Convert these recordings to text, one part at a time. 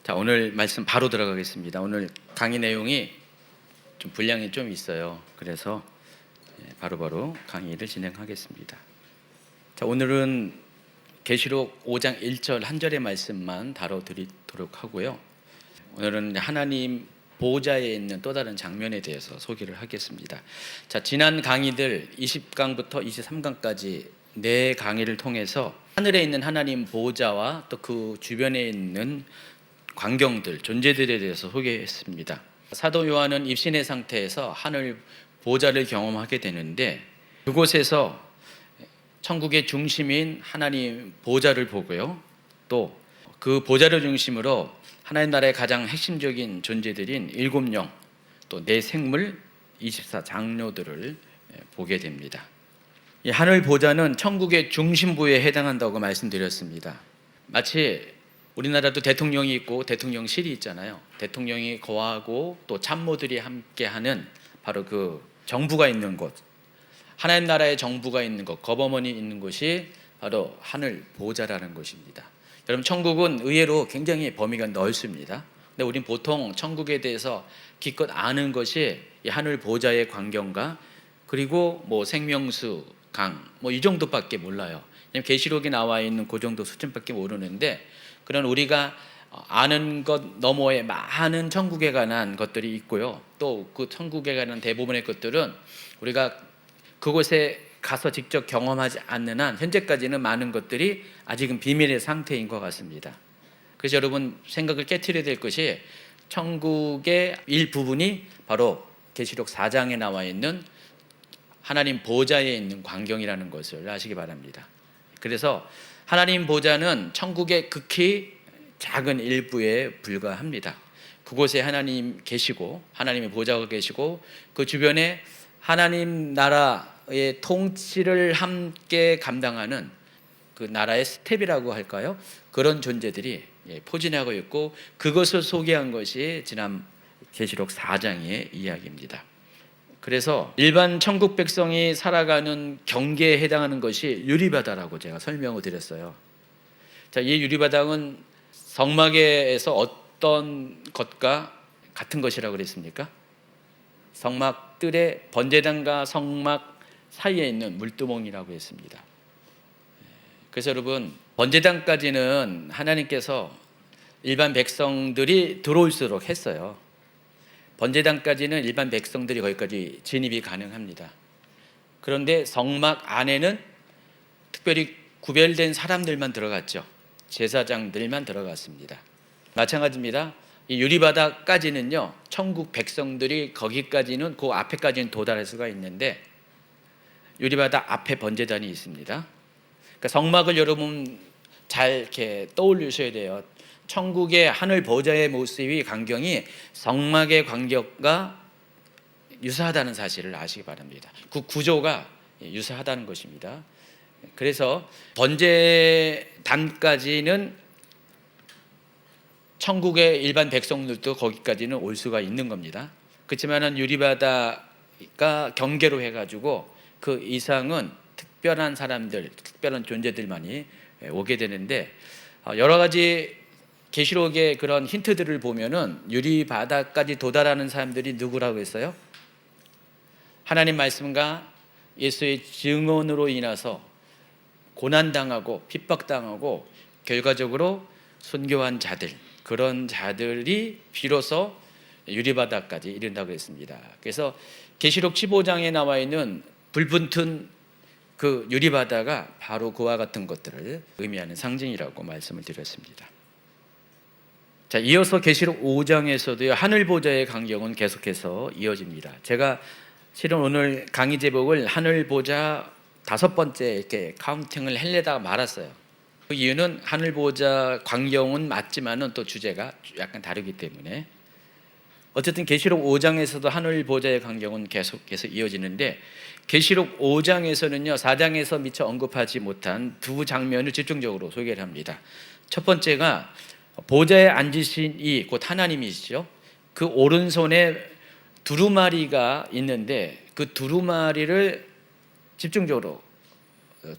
자, 오늘 말씀 바로 들어가겠습니다. 오늘 강의 내용이 좀 분량이 좀 있어요. 그래서 바로바로 강의를 진행하겠습니다. 자, 오늘은 계시록 5장 1절 한 절의 말씀만 다뤄드리도록 하고요. 오늘은 하나님 보호자에 있는 또 다른 장면에 대해서 소개를 하겠습니다. 자, 지난 강의들 20강부터 23강까지 네 강의를 통해서 하늘에 있는 하나님 보호자와 또 그 주변에 있는 광경들, 존재들에 대해서 소개했습니다. 사도 요한은 입신의 상태에서 하늘 보호자를 경험하게 되는데, 그곳에서 천국의 중심인 하나님 보호자를 보고요, 또 그 보호자를 중심으로 하나님 나라의 가장 핵심적인 존재들인 7영, 또 4생물, 24장로들을 보게 됩니다. 이 하늘 보호자는 천국의 중심부에 해당한다고 말씀드렸습니다. 마치 우리나라도 대통령이 있고 대통령실이 있잖아요. 대통령이 거하고 또 참모들이 함께하는 바로 그 정부가 있는 곳, 하나님 나라의 정부가 있는 곳, 거버먼이 있는 곳이 바로 하늘 보호자라는 곳입니다. 여러분, 천국은 의외로 굉장히 범위가 넓습니다. 근데 우린 보통 천국에 대해서 기껏 아는 것이 이 하늘 보호자의 광경과 그리고 뭐 생명수, 강, 뭐 이 정도밖에 몰라요. 계시록에 나와 있는 그 정도 수준밖에 모르는데, 그런 우리가 아는 것 너머에 많은 천국에 관한 것들이 있고요. 또 그 천국에 관한 대부분의 것들은 우리가 그곳에 가서 직접 경험하지 않는 한 현재까지는 많은 것들이 아직은 비밀의 상태인 것 같습니다. 그래서 여러분 생각을 깨트려야 될 것이, 천국의 일부분이 바로 계시록 4장에 나와 있는 하나님 보호자에 있는 광경이라는 것을 아시기 바랍니다. 그래서 하나님 보호자는 천국의 극히 작은 일부에 불과합니다. 그곳에 하나님 계시고, 하나님의 보호자가 계시고, 그 주변에 하나님 나라의 통치를 함께 감당하는 그 나라의 스텝이라고 할까요? 그런 존재들이 포진하고 있고, 그것을 소개한 것이 지난 계시록 4장의 이야기입니다. 그래서 일반 천국 백성이 살아가는 경계에 해당하는 것이 유리바다라고 제가 설명을 드렸어요. 자, 이 유리바닥은 성막에서 어떤 것과 같은 것이라고 그랬습니까? 성막들의 번제단과 성막 사이에 있는 물두멍이라고 했습니다. 그래서 여러분, 번제단까지는 하나님께서 일반 백성들이 들어올수록 했어요. 번제단까지는 일반 백성들이 거기까지 진입이 가능합니다. 그런데 성막 안에는 특별히 구별된 사람들만 들어갔죠. 제사장들만 들어갔습니다. 마찬가지입니다. 이 유리바다까지는요, 천국 백성들이 거기까지는, 그 앞에까지는 도달할 수가 있는데, 유리바다 앞에 번제단이 있습니다. 그러니까 성막을 여러분 잘 이렇게 떠올리셔야 돼요. 천국의 하늘 보호자의 모습이, 광경이 성막의 광경과 유사하다는 사실을 아시기 바랍니다. 그 구조가 유사하다는 것입니다. 그래서 번제단까지는 천국의 일반 백성들도 거기까지는 올 수가 있는 겁니다. 그렇지만 유리바다가 경계로 해가지고 그 이상은 특별한 사람들, 특별한 존재들만이 오게 되는데, 여러 가지 계시록의 그런 힌트들을 보면은 유리바다까지 도달하는 사람들이 누구라고 했어요? 하나님 말씀과 예수의 증언으로 인해서 고난당하고 핍박당하고 결과적으로 순교한 자들, 그런 자들이 비로소 유리바다까지 이른다고 했습니다. 그래서 계시록 15장에 나와 있는 불붙은 그 유리바다가 바로 그와 같은 것들을 의미하는 상징이라고 말씀을 드렸습니다. 자, 이어서 계시록 5장에서도요, 하늘 보좌의 광경은 계속해서 이어집니다. 제가 실은 오늘 강의 제목을 하늘 보좌 5번째 이렇게 카운팅을 하려다가 말았어요. 그 이유는 하늘 보좌 광경은 맞지만은 또 주제가 약간 다르기 때문에. 어쨌든 계시록 5장에서도 하늘 보좌의 광경은 계속해서 이어지는데, 계시록 5장에서는요, 4장에서 미처 언급하지 못한 두 장면을 집중적으로 소개를 합니다. 첫 번째가 보좌에 앉으신 이 곧 하나님이시죠. 그 오른손에 두루마리가 있는데, 그 두루마리를 집중적으로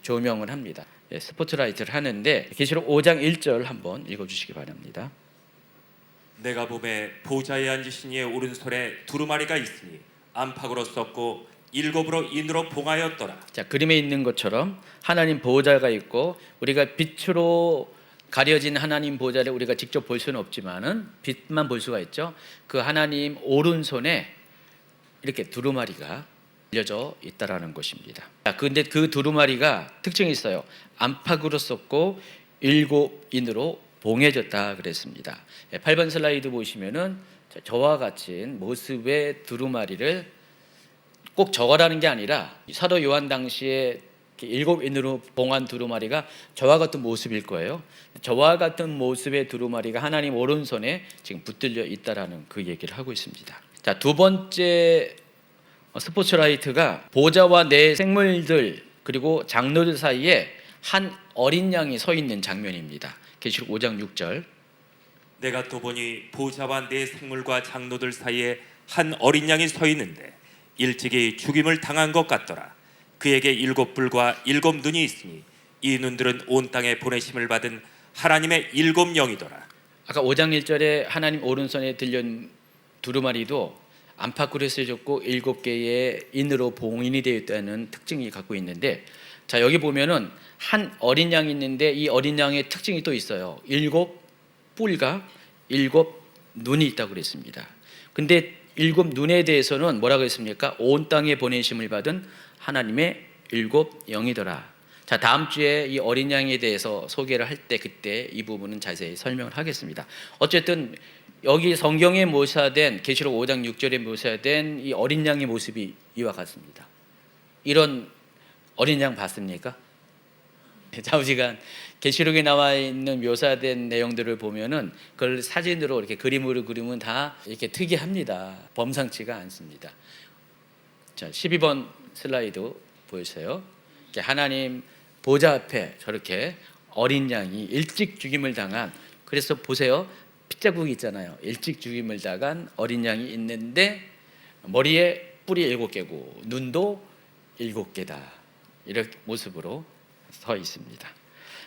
조명을 합니다. 스포트라이트를 하는데, 계시록 5장 1절 한번 읽어주시기 바랍니다. 내가 봄에 보좌에 앉으신 이의 오른손에 두루마리가 있으니 안팎으로 썼고 일곱으로 인으로 봉하였더라. 자, 그림에 있는 것처럼 하나님 보호자가 있고 우리가 빛으로 가려진 하나님 보호자를 우리가 직접 볼 수는 없지만은 빛만 볼 수가 있죠. 그 하나님 오른손에 이렇게 두루마리가 알려져 있다라는 것입니다. 자, 근데 그 두루마리가 특징이 있어요. 안팎으로 썼고 일곱 인으로 봉해졌다 그랬습니다. 8번 슬라이드 보시면은 저와 같은 모습의 두루마리를 꼭 저거라는 게 아니라 사도 요한 당시에 일곱 인으로 봉한 두루마리가 저와 같은 모습일 거예요. 저와 같은 모습의 두루마리가 하나님 오른손에 지금 붙들려 있다라는 그 얘기를 하고 있습니다. 자, 두 번째 스포트라이트가 보좌와 내 생물들 그리고 장로들 사이에 한 어린 양이 서 있는 장면입니다. 계시록 5장 6절. 내가 또 보니 보좌와 내 생물과 장로들 사이에 한 어린 양이 서 있는데 일찍이 죽임을 당한 것 같더라. 그에게 일곱 뿔과 일곱 눈이 있으니 이 눈들은 온 땅에 보내심을 받은 하나님의 일곱 영이더라. 아까 5장 1절에 하나님 오른손에 들린 두루마리도 안팎으로 쓰여졌고 일곱 개의 인으로 봉인이 되어 있다는 특징이 갖고 있는데, 자, 여기 보면은 한 어린 양이 있는데 이 어린 양의 특징이 또 있어요. 일곱 뿔과 일곱 눈이 있다고 그랬습니다. 근데 일곱 눈에 대해서는 뭐라고 했습니까? 온 땅에 보내심을 받은 하나님의 일곱 영이더라. 자, 다음 주에 이 어린 양에 대해서 소개를 할 때 그때 이 부분은 자세히 설명을 하겠습니다. 어쨌든 여기 성경에 묘사된 계시록 5장 6절에 묘사된 이 어린 양의 모습이 이와 같습니다. 이런 어린 양 봤습니까? 좌우지간 계시록에 나와 있는 묘사된 내용들을 보면은 그걸 사진으로 이렇게 그림으로 그리면 다 이렇게 특이합니다. 범상치가 않습니다. 자, 12번 슬라이드 보여주세요. 하나님 보좌 앞에 저렇게 어린 양이 일찍 죽임을 당한, 그래서 보세요. 핏자국이 있잖아요. 일찍 죽임을 당한 어린 양이 있는데 머리에 뿔이 7개고 눈도 7개다. 이런 모습으로 서 있습니다.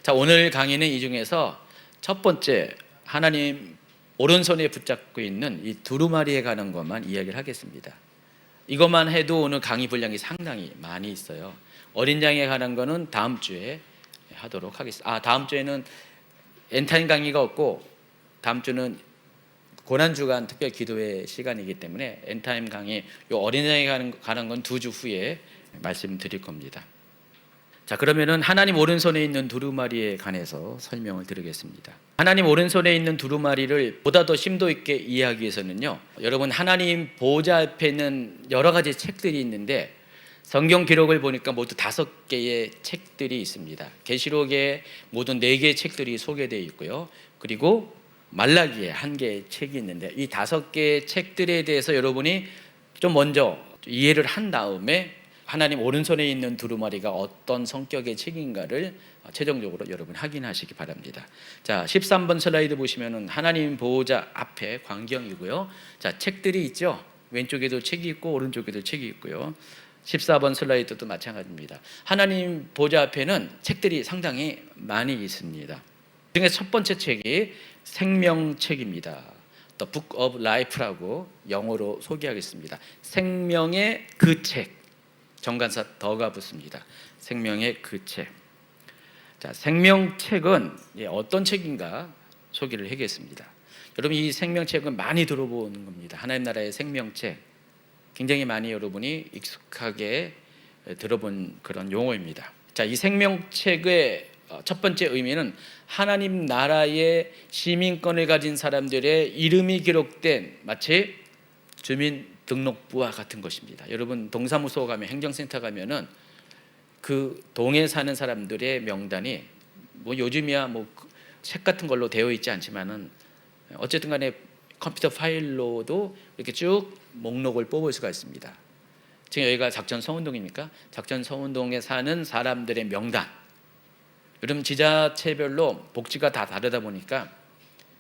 자, 오늘 강의는 이 중에서 첫 번째 하나님 오른손에 붙잡고 있는 이 두루마리에 관한 것만 이야기를 하겠습니다. 이것만 해도 오늘 강의 분량이 상당히 많이 있어요. 어린 양에 관한 거는 다음 주에 하도록 하겠습니다. 다음 주에는 엔타임 강의가 없고 다음 주는 고난주간 특별 기도회 시간이기 때문에 엔타임 강의 요 어린 양에 관한 건 2주 후에 말씀드릴 겁니다. 자, 그러면은 하나님 오른손에 있는 두루마리에 관해서 설명을 드리겠습니다. 하나님 오른손에 있는 두루마리를 보다 더 심도 있게 이해하기 위해서는요, 여러분 하나님 보좌 앞에는 여러 가지 책들이 있는데 성경 기록을 보니까 모두 5개의 책들이 있습니다. 계시록에 모두 4개의 책들이 소개되어 있고요. 그리고 말라기에 1개의 책이 있는데 이 5개의 책들에 대해서 여러분이 좀 먼저 이해를 한 다음에 하나님 오른손에 있는 두루마리가 어떤 성격의 책인가를 최종적으로 여러분 확인하시기 바랍니다. 자, 13번 슬라이드 보시면은 하나님 보호자 앞에 광경이고요. 자, 책들이 있죠. 왼쪽에도 책이 있고 오른쪽에도 책이 있고요. 14번 슬라이드도 마찬가지입니다. 하나님 보호자 앞에는 책들이 상당히 많이 있습니다. 그중에 첫 번째 책이 생명책입니다. The Book of Life라고 영어로 소개하겠습니다. 생명의 그 책. 정관사 더가 붙습니다. 생명의 그 책. 자, 생명책은 어떤 책인가 소개를 하겠습니다. 여러분 이 생명책은 많이 들어보는 겁니다. 하나님 나라의 생명책. 굉장히 많이 여러분이 익숙하게 들어본 그런 용어입니다. 자, 이 생명책의 첫 번째 의미는 하나님 나라의 시민권을 가진 사람들의 이름이 기록된 마치 주민등록부와 같은 것입니다. 여러분 동사무소 가면 행정센터 가면은 그 동에 사는 사람들의 명단이 뭐 요즘이야 뭐 책 같은 걸로 되어 있지 않지만은 어쨌든 간에 컴퓨터 파일로도 이렇게 쭉 목록을 뽑을 수가 있습니다. 지금 여기가 작전 서운동입니까? 작전 서운동에 사는 사람들의 명단. 여러분 지자체별로 복지가 다 다르다 보니까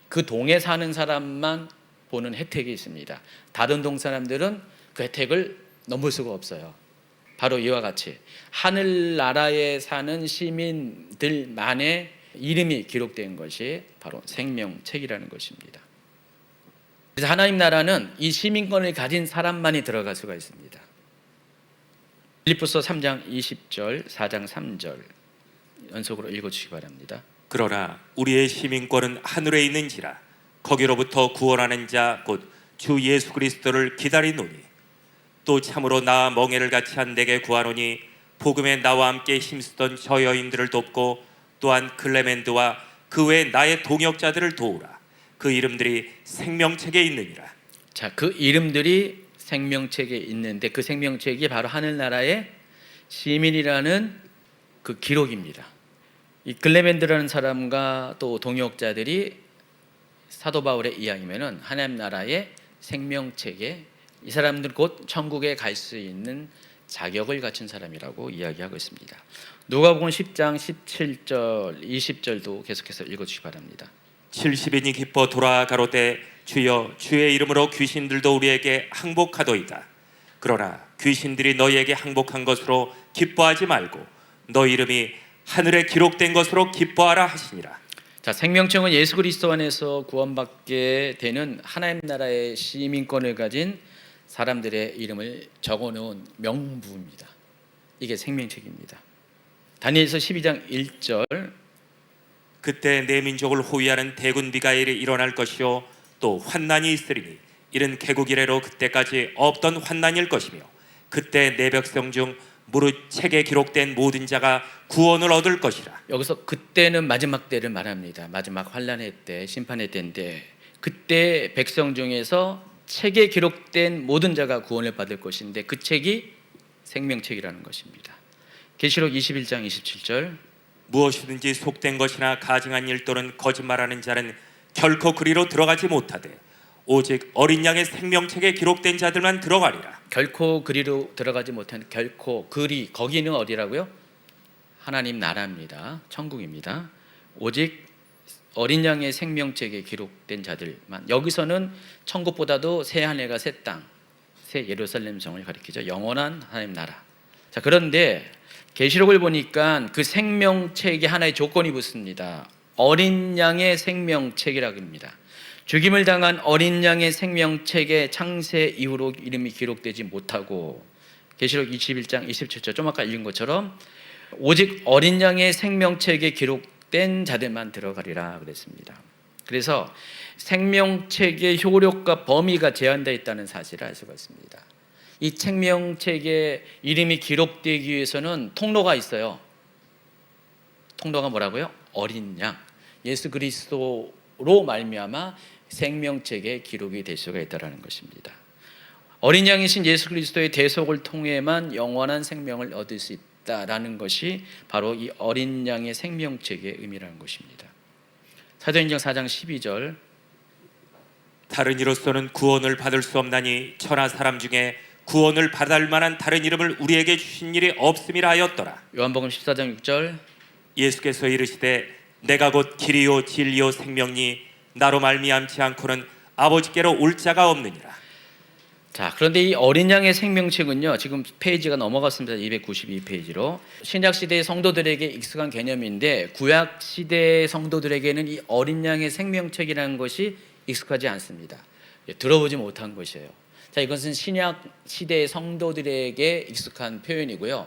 그 동에 사는 사람만 보는 혜택이 있습니다. 다른 동 사람들은 그 혜택을 넘을 수가 없어요. 바로 이와 같이 하늘나라에 사는 시민들만의 이름이 기록된 것이 바로 생명책이라는 것입니다. 그래서 하나님 나라는 이 시민권을 가진 사람만이 들어갈 수가 있습니다. 빌립보서 3장 20절, 4장 3절 연속으로 읽어주시기 바랍니다. 그러나 우리의 시민권은 하늘에 있는지라 거기로부터 구원하는 자 곧 주 예수 그리스도를 기다리노니 또 참으로 나 멍에를 같이 한 내게 구하노니 복음에 나와 함께 힘쓰던 저 여인들을 돕고 또한 클레멘드와 그 외 나의 동역자들을 도우라. 그 이름들이 생명책에 있느니라. 자, 그 이름들이 생명책에 있는데 그 생명책이 바로 하늘나라의 시민이라는 그 기록입니다. 이 클레멘드라는 사람과 또 동역자들이 사도 바울의 이야기면은 하나님 나라의 생명책에 이 사람들 곧 천국에 갈 수 있는 자격을 갖춘 사람이라고 이야기하고 있습니다. 누가복음 10장 17절 20절도 계속해서 읽어주시기 바랍니다. 70인이 기뻐 돌아가로되 주여 주의 이름으로 귀신들도 우리에게 항복하도이다. 그러나 귀신들이 너희에게 항복한 것으로 기뻐하지 말고 너희 이름이 하늘에 기록된 것으로 기뻐하라 하시니라. 자, 생명책은 예수 그리스도 안에서 구원받게 되는 하나님 나라의 시민권을 가진 사람들의 이름을 적어놓은 명부입니다. 이게 생명책입니다. 다니엘서 12장 1절 그때 내 민족을 호위하는 대군 미가엘이 일어날 것이요 또 환난이 있으리니 이는 개국 이래로 그때까지 없던 환난일 것이며 그때 내 백성 중 무릇 책에 기록된 모든 자가 구원을 얻을 것이라. 여기서 그때는 마지막 때를 말합니다. 마지막 환난의 때, 심판의 때인데 그때 백성 중에서 책에 기록된 모든 자가 구원을 받을 것인데 그 책이 생명책이라는 것입니다. 계시록 21장 27절 무엇이든지 속된 것이나 가증한 일 또는 거짓말하는 자는 결코 그리로 들어가지 못하되 오직 어린 양의 생명책에 기록된 자들만 들어가리라. 결코 그리로 들어가지 못한 결코 그리 거기는 어디라고요? 하나님 나라입니다. 천국입니다. 오직 어린 양의 생명책에 기록된 자들만. 여기서는 천국보다도 새 하늘과 새 땅, 새 예루살렘 성을 가리키죠. 영원한 하나님 나라. 자, 그런데 계시록을 보니까 그 생명책에 하나의 조건이 붙습니다. 어린 양의 생명책이라고 합니다. 죽임을 당한 어린 양의 생명책에 창세 이후로 이름이 기록되지 못하고 계시록 21장 27절 좀 아까 읽은 것처럼 오직 어린 양의 생명책에 기록된 자들만 들어가리라 그랬습니다. 그래서 생명책의 효력과 범위가 제한되어 있다는 사실을 알 수가 있습니다. 이 생명책에 이름이 기록되기 위해서는 통로가 있어요. 통로가 뭐라고요? 어린 양, 예수 그리스도로 말미암아 생명책에 기록이 될 수가 있다는 것입니다. 어린 양이신 예수 그리스도의 대속을 통해만 영원한 생명을 얻을 수 있다라는 것이 바로 이 어린 양의 생명책의 의미라는 것입니다. 사도행전 4장 12절 다른 이로서는 구원을 받을 수 없나니 천하 사람 중에 구원을 받을 만한 다른 이름을 우리에게 주신 일이 없음이라 하였더라. 요한복음 14장 6절 예수께서 이르시되 내가 곧 길이요 진리요 생명니 나로 말미암지 않고는 아버지께로 올 자가 없느니라. 자, 그런데 이 어린 양의 생명책은요, 지금 페이지가 넘어갔습니다. 292페이지로. 신약 시대의 성도들에게 익숙한 개념인데 구약 시대의 성도들에게는 이 어린 양의 생명책이라는 것이 익숙하지 않습니다. 들어보지 못한 것이에요. 자, 이것은 신약 시대의 성도들에게 익숙한 표현이고요.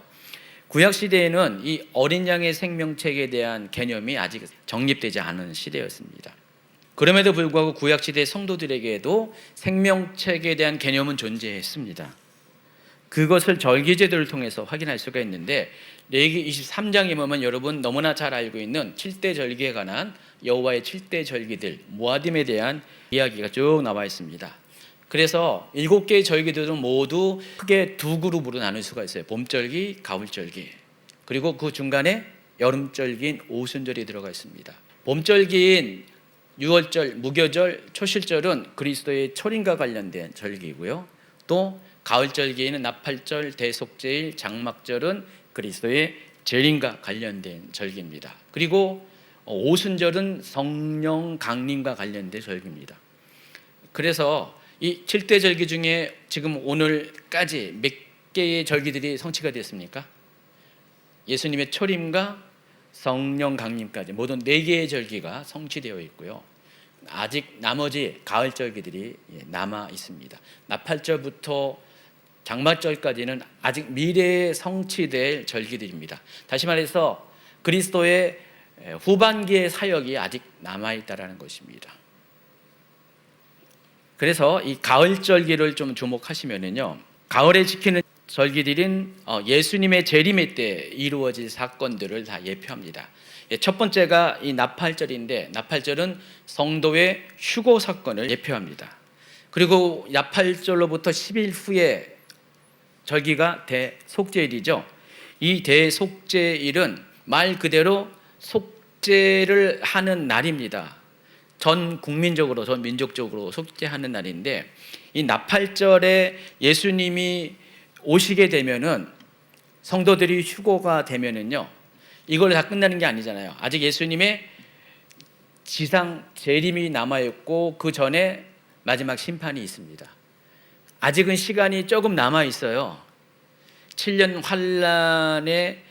구약 시대에는 이 어린 양의 생명책에 대한 개념이 아직 정립되지 않은 시대였습니다. 그럼에도 불구하고 구약 시대 성도들에게도 생명책에 대한 개념은 존재했습니다. 그것을 절기제도를 통해서 확인할 수가 있는데 레위기 23장에 보면 여러분 너무나 잘 알고 있는 7대 절기에 관한 여호와의 7대 절기들 모아딤에 대한 이야기가 쭉 나와 있습니다. 그래서 7개의 절기들은 모두 크게 두 그룹으로 나눌 수가 있어요. 봄절기, 가을절기, 그리고 그 중간에 여름절기인 오순절이 들어가 있습니다. 봄절기인 6월절, 무교절, 초실절은 그리스도의 초림과 관련된 절기이고요. 또 가을절기에는 나팔절, 대속제일, 장막절은 그리스도의 재림과 관련된 절기입니다. 그리고 오순절은 성령 강림과 관련된 절기입니다. 그래서 이 7대 절기 중에 지금 오늘까지 몇 개의 절기들이 성취가 됐습니까? 예수님의 초림과 성령 강림까지 모든 4개의 절기가 성취되어 있고요. 아직 나머지 가을절기들이 남아 있습니다. 나팔절부터 장마절까지는 아직 미래에 성취될 절기들입니다. 다시 말해서 그리스도의 후반기의 사역이 아직 남아 있다라는 것입니다. 그래서 이 가을절기를 좀 주목하시면은요, 가을에 지키는 절기들은 예수님의 재림의 때 이루어질 사건들을 다 예표합니다. 첫 번째가 이 나팔절인데, 나팔절은 성도의 휴고 사건을 예표합니다. 그리고 나팔절로부터 10일 후에 절기가 대속죄일이죠. 이 대속죄일은 말 그대로 속죄를 하는 날입니다. 전 국민적으로, 전 민족적으로 속죄하는 날인데, 이 나팔절에 예수님이 오시게 되면은, 성도들이 휴고가 되면은요, 이걸 다 끝나는 게 아니잖아요. 아직 예수님의 지상 재림이 남아 있고 그 전에 마지막 심판이 있습니다. 아직은 시간이 조금 남아 있어요. 7년 환란의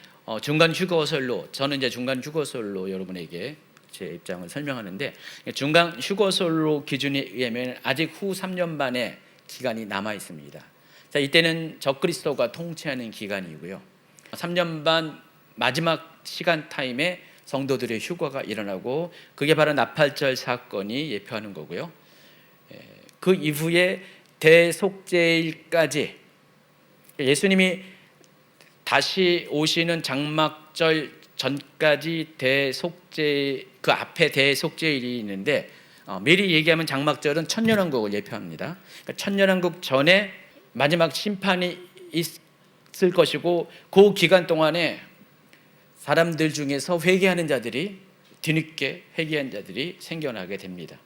중간 휴거설로, 저는 이제 중간 휴거설로 여러분에게 제 입장을 설명하는데, 중간 휴거설로 기준에 의하면 아직 후 3년 반의 기간이 남아 있습니다. 자, 이때는 적그리스도가 통치하는 기간이고요. 3년 반 마지막 시간 타임에 성도들의 휴거가 일어나고, 그게 바로 나팔절 사건이 예표하는 거고요. 그 이후에 대속죄일까지, 예수님이 다시 오시는 장막절 전까지 그 앞에 대속죄일이 있는데, 미리 얘기하면 장막절은 천년왕국을 예표합니다. 그러니까 천년왕국 전에 마지막 심판이 있을 것이고, 그 기간 동안에 사람들 중에서 회개하는 자들이, 뒤늦게 회개한 자들이 생겨나게 됩니다.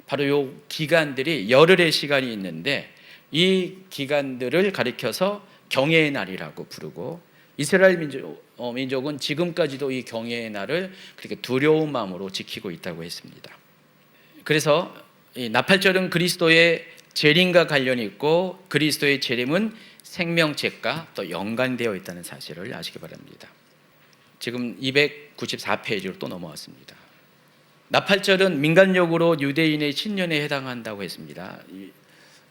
바로 이 기간들이 열흘의 시간이 있는데, 이 기간들을 가리켜서 경외의 날이라고 부르고, 이스라엘 민족은 지금까지도 이 경외의 날을 그렇게 두려운 마음으로 지키고 있다고 했습니다. 그래서 이 나팔절은 그리스도의 재림과 관련이 있고, 그리스도의 재림은 생명책과 또 연관되어 있다는 사실을 아시기 바랍니다. 지금 294페이지로 또 넘어왔습니다. 나팔절은 민간적으로 유대인의 신년에 해당한다고 했습니다.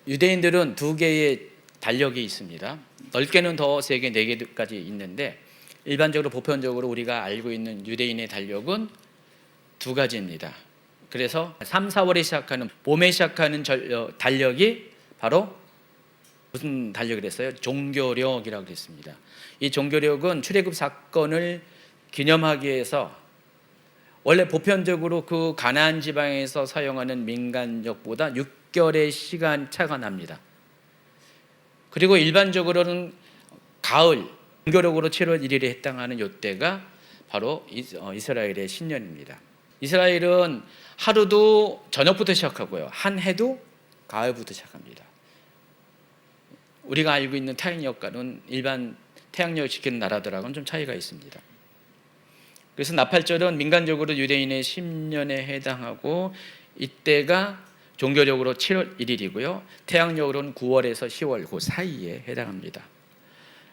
유대인들은 두 개의 달력이 있습니다. 넓게는 더 3개, 4개까지 있는데, 일반적으로 보편적으로 우리가 알고 있는 유대인의 달력은 2가지입니다. 그래서 3, 4월에 시작하는, 봄에 시작하는 달력이 바로 무슨 달력이 됐어요? 종교력이라고 그랬습니다. 이 종교력은 출애굽 사건을 기념하기 위해서, 원래 보편적으로 그 가나안 지방에서 사용하는 민간력보다 6개월의 시간 차가 납니다. 그리고 일반적으로는 가을, 종교력으로 7월 1일에 해당하는 이때가 바로 이스라엘의 신년입니다. 이스라엘은 하루도 저녁부터 시작하고요, 한 해도 가을부터 시작합니다. 우리가 알고 있는 태양력과는 일반 태양력을 지키는 나라들하고는 좀 차이가 있습니다. 그래서 나팔절은 민간적으로 유대인의 10년에 해당하고, 이때가 종교적으로 7월 1일이고요 태양력으로는 9월에서 10월 그 사이에 해당합니다.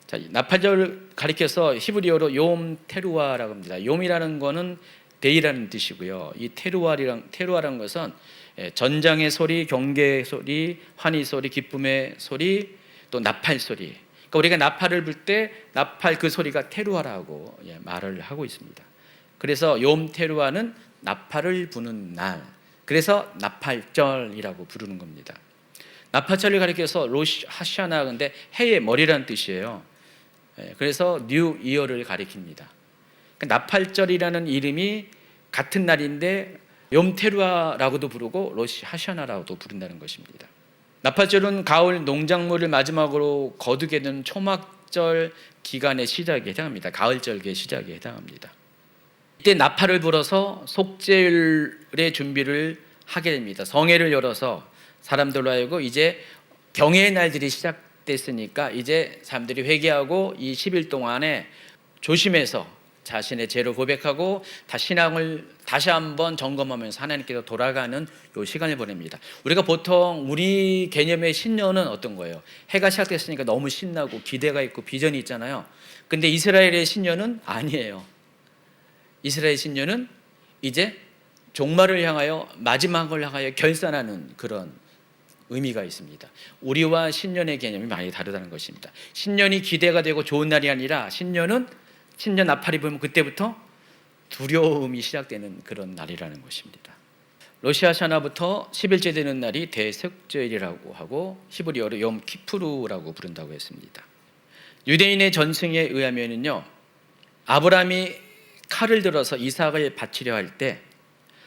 자, 나팔절을 가리켜서 히브리어로 욤 테루아라고 합니다. 욤이라는 것은 데이라는 뜻이고요, 이 테루아라는 것은 전장의 소리, 경계의 소리, 환희 소리, 기쁨의 소리, 또 나팔 소리. 그러니까 우리가 나팔을 불 때 나팔 그 소리가 테루아라고 말을 하고 있습니다. 그래서 욤 테루아는 나팔을 부는 날, 그래서 나팔절이라고 부르는 겁니다. 나팔절을 가리켜서 로시 하샤나, 근데 해의 머리라는 뜻이에요. 그래서 뉴 이어를 가리킵니다. 그러니까 나팔절이라는 이름이 같은 날인데 욤 테루아라고도 부르고 로시 하샤나라고도 부른다는 것입니다. 나팔절은 가을 농작물을 마지막으로 거두게 되는 초막절 기간의 시작에 해당합니다. 가을절기의 시작에 해당합니다. 이때 나팔을 불어서 속죄일의 준비를 하게 됩니다. 성회를 열어서 사람들로 하여금 이제 경외의 날들이 시작됐으니까 이제 사람들이 회개하고 이 10일 동안에 조심해서 자신의 죄를 고백하고 신앙을 다시 한번 점검하면서 하나님께로 돌아가는 이 시간을 보냅니다. 우리가 보통 우리 개념의 신년은 어떤 거예요? 해가 시작됐으니까 너무 신나고 기대가 있고 비전이 있잖아요. 근데 이스라엘의 신년은 아니에요. 이스라엘 신년은 이제 종말을 향하여, 마지막을 향하여 결산하는 그런 의미가 있습니다. 우리와 신년의 개념이 많이 다르다는 것입니다. 신년이 기대가 되고 좋은 날이 아니라 신년은 신년 나팔이 불면 그때부터 두려움이 시작되는 그런 날이라는 것입니다. 로시 하샤나부터 10일째 되는 날이 대석절이라고 하고 히브리어로 욤 키푸르라고 부른다고 했습니다. 유대인의 전승에 의하면은요, 아브라함이 칼을 들어서 이삭을 바치려 할 때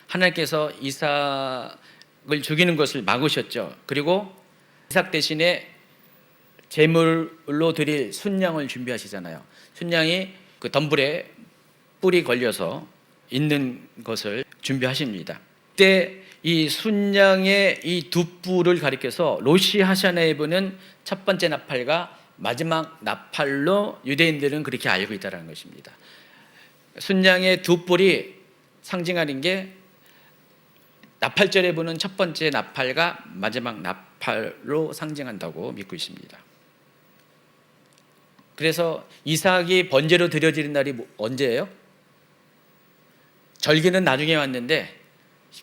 하나님께서 이삭을 죽이는 것을 막으셨죠. 그리고 이삭 대신에 제물로 드릴 순양을 준비하시잖아요. 순양이 그 덤불에 뿔이 걸려서 있는 것을 준비하십니다. 그때 이 순양의 이 두 뿔을 가리켜서 로시 하샤나에브는 첫 번째 나팔과 마지막 나팔로 유대인들은 그렇게 알고 있다는 것입니다. 순양의 두 뿔이 상징하는 게 나팔절에 부는 첫 번째 나팔과 마지막 나팔로 상징한다고 믿고 있습니다. 그래서 이삭이 번제로 드려지는 날이 언제예요? 절기는 나중에 왔는데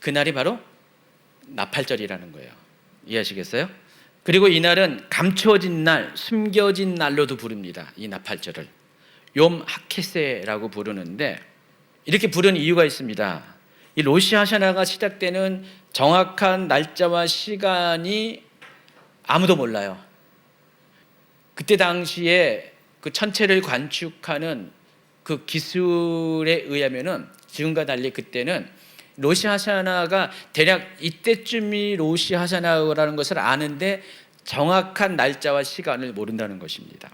그날이 바로 나팔절이라는 거예요. 이해하시겠어요? 그리고 이날은 감추어진 날, 숨겨진 날로도 부릅니다. 이 나팔절을 욤 하케세라고 부르는데, 이렇게 부르는 이유가 있습니다. 이 로시 하샤나가 시작되는 정확한 날짜와 시간이 아무도 몰라요. 그때 당시에 그 천체를 관측하는 그 기술에 의하면은 지금과 달리 그때는 로시 하샤나가 대략 이때쯤이 로시 하샤나라는 것을 아는데 정확한 날짜와 시간을 모른다는 것입니다.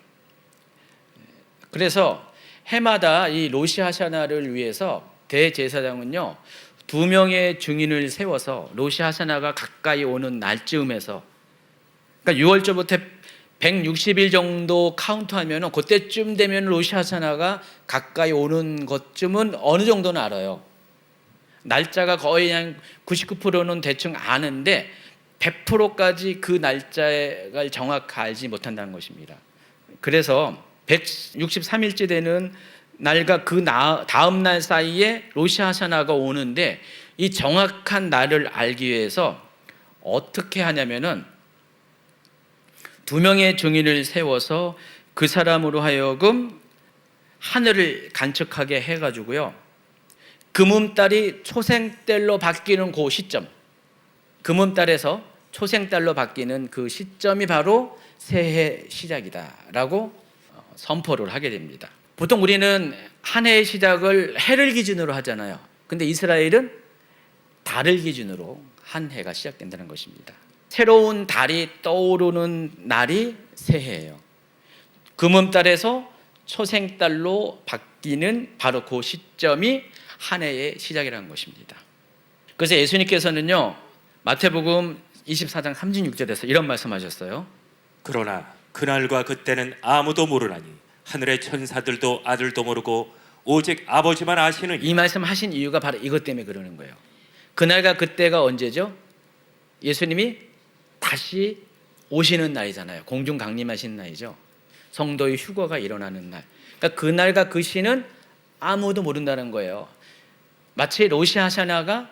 그래서 해마다 이 로시 하샤나를 위해서 대제사장은요, 2명의 증인을 세워서 로시 하샤나가 가까이 오는 날쯤에서, 그러니까 6월절부터 160일 정도 카운트하면 그때쯤 되면 로시 하샤나가 가까이 오는 것쯤은 어느 정도는 알아요. 날짜가 거의 한 99%는 대충 아는데 100%까지 그 날짜를 정확히 알지 못한다는 것입니다. 그래서 163일째 되는 날과 그 다음 날 사이에 로시 하샤나가 오는데, 이 정확한 날을 알기 위해서 어떻게 하냐면은 2명의 증인을 세워서 그 사람으로 하여금 하늘을 관측하게 해가지고요, 금음달이 초생달로 바뀌는 그 시점, 금음달에서 초생달로 바뀌는 그 시점이 바로 새해 시작이다라고 선포를 하게 됩니다. 보통 우리는 한 해의 시작을 해를 기준으로 하잖아요. 근데 이스라엘은 달을 기준으로 한 해가 시작된다는 것입니다. 새로운 달이 떠오르는 날이 새해예요. 금음달에서 초생달로 바뀌는 바로 그 시점이 한 해의 시작이라는 것입니다. 그래서 예수님께서는요, 마태복음 24장 36절에서 이런 말씀하셨어요. 그러나 그날과 그때는 아무도 모르나니 하늘의 천사들도 아들도 모르고 오직 아버지만 아시느니. 이 말씀 하신 이유가 바로 이것 때문에 그러는 거예요. 그날과 그때가 언제죠? 예수님이 다시 오시는 날이잖아요. 공중 강림하시는 날이죠. 성도의 휴거가 일어나는 날. 그러니까 그날과 그 시는 아무도 모른다는 거예요. 마치 로시 하샤나가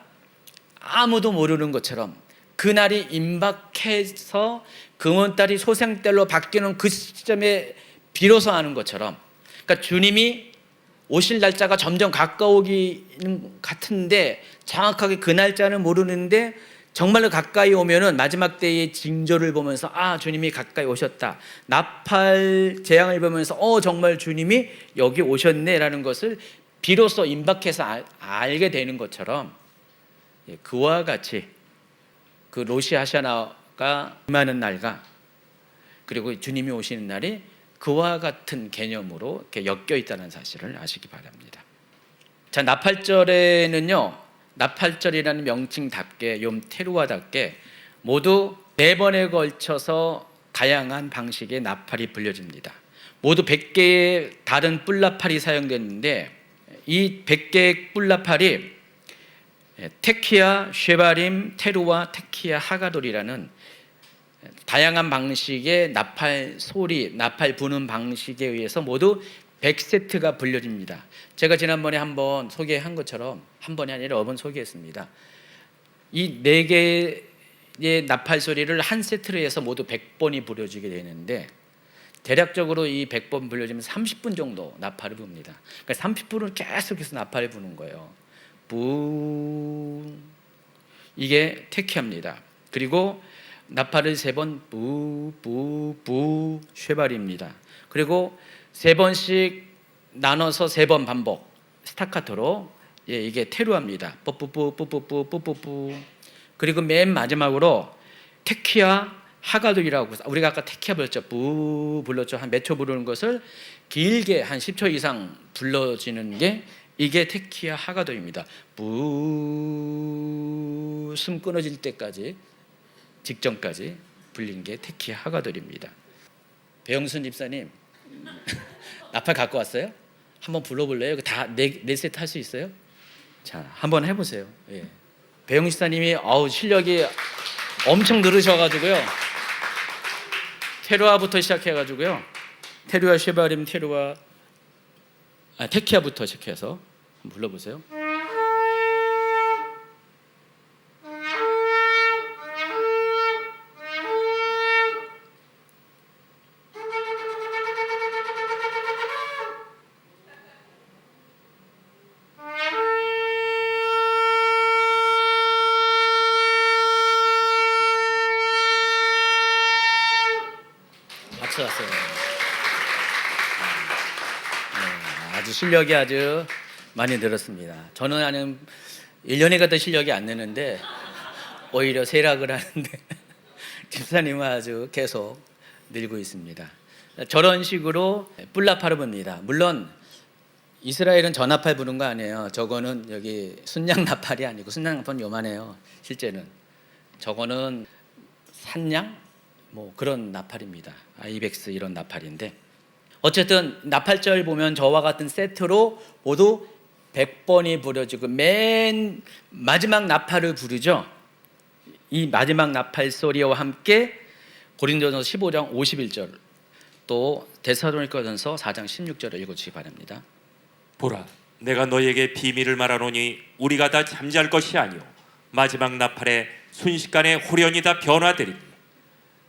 아무도 모르는 것처럼 그날이 임박해서 금음달이 소생달로 바뀌는 그 시점에 비로소 아는 것처럼, 그러니까 주님이 오실 날짜가 점점 가까우기는 같은데 정확하게 그 날짜는 모르는데 정말로 가까이 오면은 마지막 때의 징조를 보면서 주님이 가까이 오셨다, 나팔 재앙을 보면서 정말 주님이 여기 오셨네라는 것을 비로소 임박해서 알게 되는 것처럼, 그와 같이 그 로시 하샤나가 임하는 날과 그리고 주님이 오시는 날이 그와 같은 개념으로 이렇게 엮여 있다는 사실을 아시기 바랍니다. 자, 나팔절에는요, 나팔절이라는 명칭답게 욤 테루아답게 모두 4번에 걸쳐서 다양한 방식의 나팔이 불려집니다. 모두 100개의 다른 뿔나팔이 사용됐는데, 이 100개의 뿔나팔이 테키아, 쉐바림, 테루아, 테키아, 하가돌이라는 다양한 방식의 나팔 소리, 나팔 부는 방식에 의해서 모두 100세트가 불려집니다. 제가 지난번에 한번 소개한 것처럼 한 번이 아니라 여러 번 소개했습니다. 이 4개의 나팔 소리를 한 세트로 해서 모두 100번이 불려지게 되는데 대략적으로 이 100번 불려지면 30분 정도 나팔을 붑니다. 그러니까 30분을 계속해서 나팔을 부는 거예요. 부 이게 테키아입니다. 그리고 나팔을 3번 부부부 쉐발입니다. 그리고 3번씩 나눠서 3번 반복 스타카토로 이게 테루아입니다. 뿌뿌뿌뿌뿌뿌뿌뿌. 그리고 맨 마지막으로 테키아 하가돌이라고 우리가 아까 테키아 불렀죠. 한 몇 초 부르는 것을 길게 한 10초 이상 불러지는 게 이게 테키아 하가돌입니다. 부 숨 끊어질 때까지 직전까지 불린 게 테키아 하가돌입니다. 배영순 집사님 나팔 갖고 왔어요? 한번 불러볼래요? 다 네 세트 할 수 있어요? 자, 한번 해보세요. 예. 배영순 집사님이 실력이 엄청 늘으셔가지고요. 테루아부터 시작해가지고요. 테루아 쉐바림 테루아 테키아부터 시작해서 한번 불러보세요. 박수 왔어요. 아주 실력이 아주 많이 늘었습니다. 저는 아는 1년에 가도 실력이 안 느는데 오히려 쇠락을 하는데 집사님은 아주 계속 늘고 있습니다. 저런 식으로 뿔나팔을 붑니다. 물론 이스라엘은 전나팔 부는 거 아니에요. 저거는 여기 순양 나팔이 아니고 순양 나팔은 요만해요. 실제는 저거는 산양 뭐 그런 나팔입니다. 아이벡스 이런 나팔인데 어쨌든 나팔절 보면 저와 같은 세트로 모두 100번이 부려지고 맨 마지막 나팔을 부르죠. 이 마지막 나팔 소리와 함께 고린도전서 15장 51절 또 데살로니가전서 4장 16절을 읽어주시기 바랍니다. 보라, 내가 너희에게 비밀을 말하노니 우리가 다 잠잘 것이 아니요 마지막 나팔에 순식간에 호련이 다 변화되리니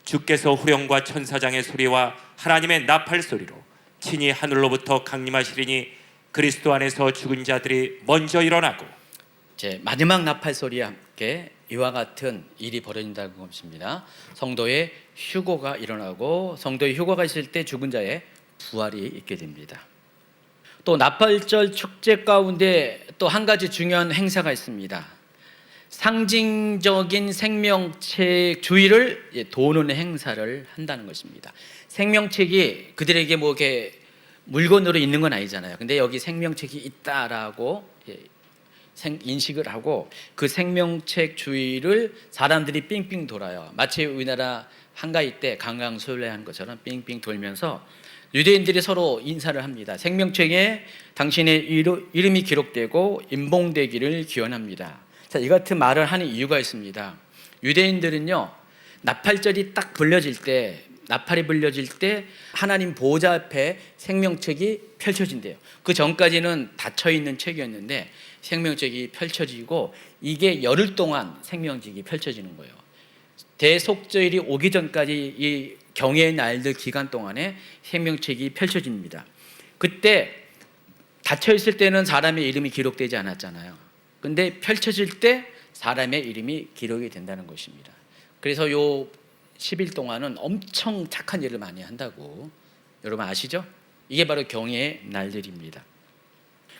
주께서 후령과 천사장의 소리와 하나님의 나팔 소리로 친히 하늘로부터 강림하시리니 그리스도 안에서 죽은 자들이 먼저 일어나고 이제 마지막 나팔 소리와 함께 이와 같은 일이 벌어진다는 것입니다. 성도의 휴거가 일어나고 성도의 휴거가 있을 때 죽은 자의 부활이 있게 됩니다. 또 나팔절 축제 가운데 또 한 가지 중요한 행사가 있습니다. 상징적인 생명책 주의를 도는 행사를 한다는 것입니다. 생명책이 그들에게 뭐 이렇게 물건으로 있는 건 아니잖아요. 근데 여기 생명책이 있다라고 인식을 하고 그 생명책 주위를 사람들이 삥삥 돌아요. 마치 우리나라 한가위 때 강강술래하는 것처럼 삥삥 돌면서 유대인들이 서로 인사를 합니다. 생명책에 당신의 이름이 기록되고 임봉되기를 기원합니다. 자, 이 같은 말을 하는 이유가 있습니다. 유대인들은요, 나팔절이 딱 불려질 때, 나팔이 불려질 때 하나님 보좌 앞에 생명책이 펼쳐진대요. 그 전까지는 닫혀 있는 책이었는데 생명책이 펼쳐지고 이게 열흘 동안 생명책이 펼쳐지는 거예요. 대속절이 오기 전까지 이 경외의 날들 기간 동안에 생명책이 펼쳐집니다. 그때 닫혀 있을 때는 사람의 이름이 기록되지 않았잖아요. 근데 펼쳐질 때 사람의 이름이 기록이 된다는 것입니다. 그래서 요 10일 동안은 엄청 착한 일을 많이 한다고 여러분 아시죠? 이게 바로 경외의 날들입니다.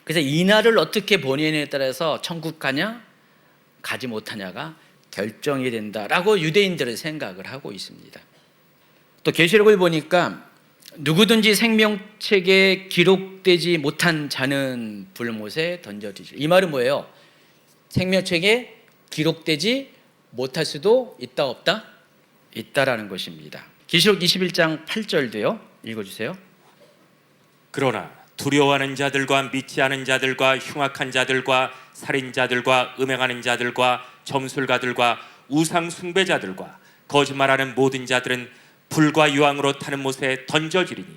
그래서 이 날을 어떻게 보내느냐에 따라서 천국 가냐 가지 못하냐가 결정이 된다라고 유대인들은 생각을 하고 있습니다. 또 계시록을 보니까 누구든지 생명책에 기록되지 못한 자는 불못에 던져지리라. 이 말은 뭐예요? 생명책에 기록되지 못할 수도 있다 없다? 있다라는 것입니다. 계시록 21장 8절도요. 읽어주세요. 그러나 두려워하는 자들과 믿지 않은 자들과 흉악한 자들과 살인자들과 음행하는 자들과 점술가들과 우상 숭배자들과 거짓말하는 모든 자들은 불과 유황으로 타는 못에 던져지리니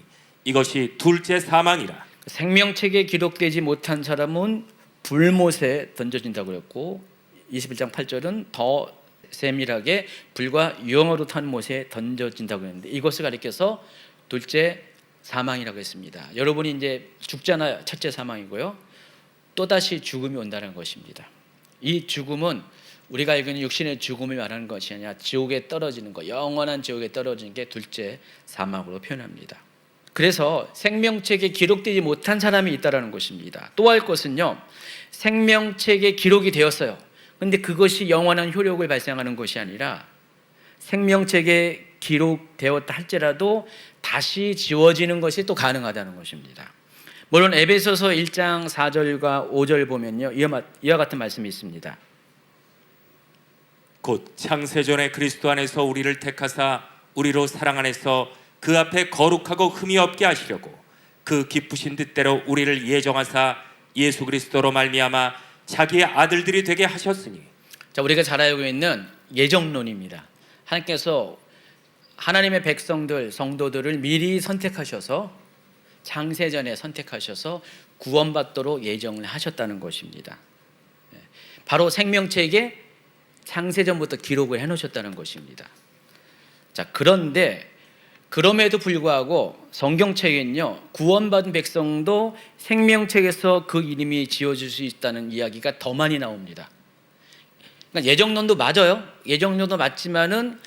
이것이 둘째 사망이라. 생명책에 기록되지 못한 사람은 불못에 던져진다고 그랬고 21장 8절은 더 세밀하게 불과 유황으로 탄 못에 던져진다고 했는데 이것을 가리켜서 둘째 사망이라고 했습니다. 여러분이 이제 죽잖아요. 첫째 사망이고요. 또다시 죽음이 온다는 것입니다. 이 죽음은 우리가 알고 있는 육신의 죽음을 말하는 것이 아니라 지옥에 떨어지는 것, 영원한 지옥에 떨어지는 게 둘째 사망으로 표현합니다. 그래서 생명책에 기록되지 못한 사람이 있다는 것입니다. 또 할 것은요, 생명책에 기록이 되었어요. 그런데 그것이 영원한 효력을 발생하는 것이 아니라 생명책에 기록되었다 할지라도 다시 지워지는 것이 또 가능하다는 것입니다. 물론 에베소서 1장 4절과 5절 보면요, 이와 같은 말씀이 있습니다. 곧 창세전에 그리스도 안에서 우리를 택하사 우리로 사랑 안에서 그 앞에 거룩하고 흠이 없게 하시려고 그 기쁘신 뜻대로 우리를 예정하사 예수 그리스도로 말미암아 자기의 아들들이 되게 하셨으니. 자, 우리가 잘 알고 있는 예정론입니다. 하나님께서 하나님의 백성들, 성도들을 미리 선택하셔서 창세전에 선택하셔서 구원받도록 예정을 하셨다는 것입니다. 바로 생명책에 창세전부터 기록을 해놓으셨다는 것입니다. 자, 그런데 그럼에도 불구하고 성경책에는요, 구원받은 백성도 생명책에서 그 이름이 지어질 수 있다는 이야기가 더 많이 나옵니다. 그러니까 예정론도 맞아요. 예정론도 맞지만은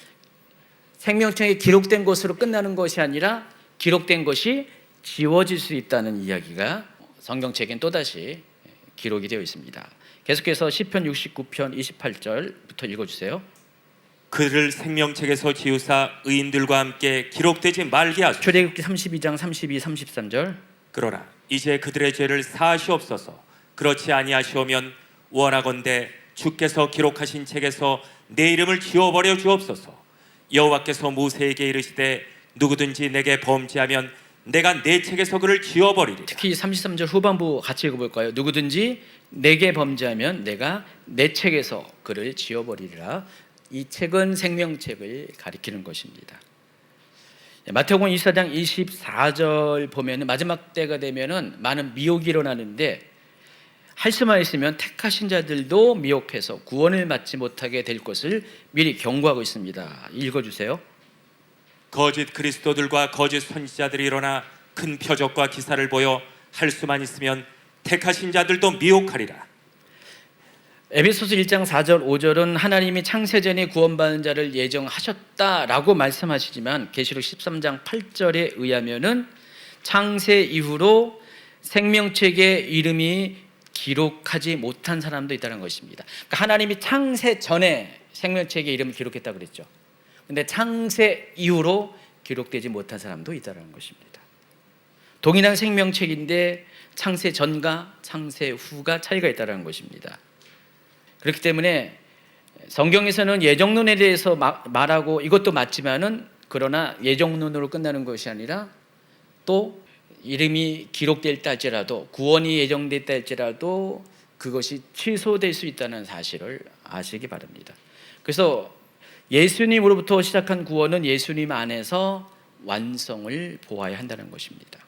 생명책에 기록된 것으로 끝나는 것이 아니라 기록된 것이 지워질 수 있다는 이야기가 성경책엔 또다시 기록이 되어 있습니다. 계속해서 시편 69편 28절부터 읽어주세요. 그를 생명책에서 지우사 의인들과 함께 기록되지 말게 하소서. 출애굽기 32장 32, 33절. 그러나 이제 그들의 죄를 사하시옵소서. 그렇지 아니하시오면 원하건대 주께서 기록하신 책에서 내 이름을 지워버려 주옵소서. 여호와께서 모세에게 이르시되 누구든지 내게 범죄하면 내가 내 책에서 그를 지워버리리라. 특히 33절 후반부 같이 읽어볼까요? 누구든지 내게 범죄하면 내가 내 책에서 그를 지워버리리라. 이 책은 생명책을 가리키는 것입니다. 마태복음 24장 24절 보면 마지막 때가 되면 많은 미혹이 일어나는데 할 수만 있으면 택하신 자들도 미혹해서 구원을 받지 못하게 될 것을 미리 경고하고 있습니다. 읽어주세요. 거짓 그리스도들과 거짓 선지자들이 일어나 큰 표적과 기사를 보여 할 수만 있으면 택하신 자들도 미혹하리라. 에베소서 1장 4절 5절은 하나님이 창세전에 구원받는 자를 예정하셨다라고 말씀하시지만 계시록 13장 8절에 의하면은 창세 이후로 생명책에 이름이 기록하지 못한 사람도 있다는 것입니다. 그러니까 하나님이 창세 전에 생명책에 이름을 기록했다고 그랬죠. 근데 창세 이후로 기록되지 못한 사람도 있다는 것입니다. 동일한 생명책인데 창세 전과 창세 후가 차이가 있다는 것입니다. 그렇기 때문에 성경에서는 예정론에 대해서 말하고 이것도 맞지만은 그러나 예정론으로 끝나는 것이 아니라 또 이름이 기록될 할지라도 구원이 예정됐다 할지라도 그것이 취소될 수 있다는 사실을 아시기 바랍니다. 그래서 예수님으로부터 시작한 구원은 예수님 안에서 완성을 보아야 한다는 것입니다.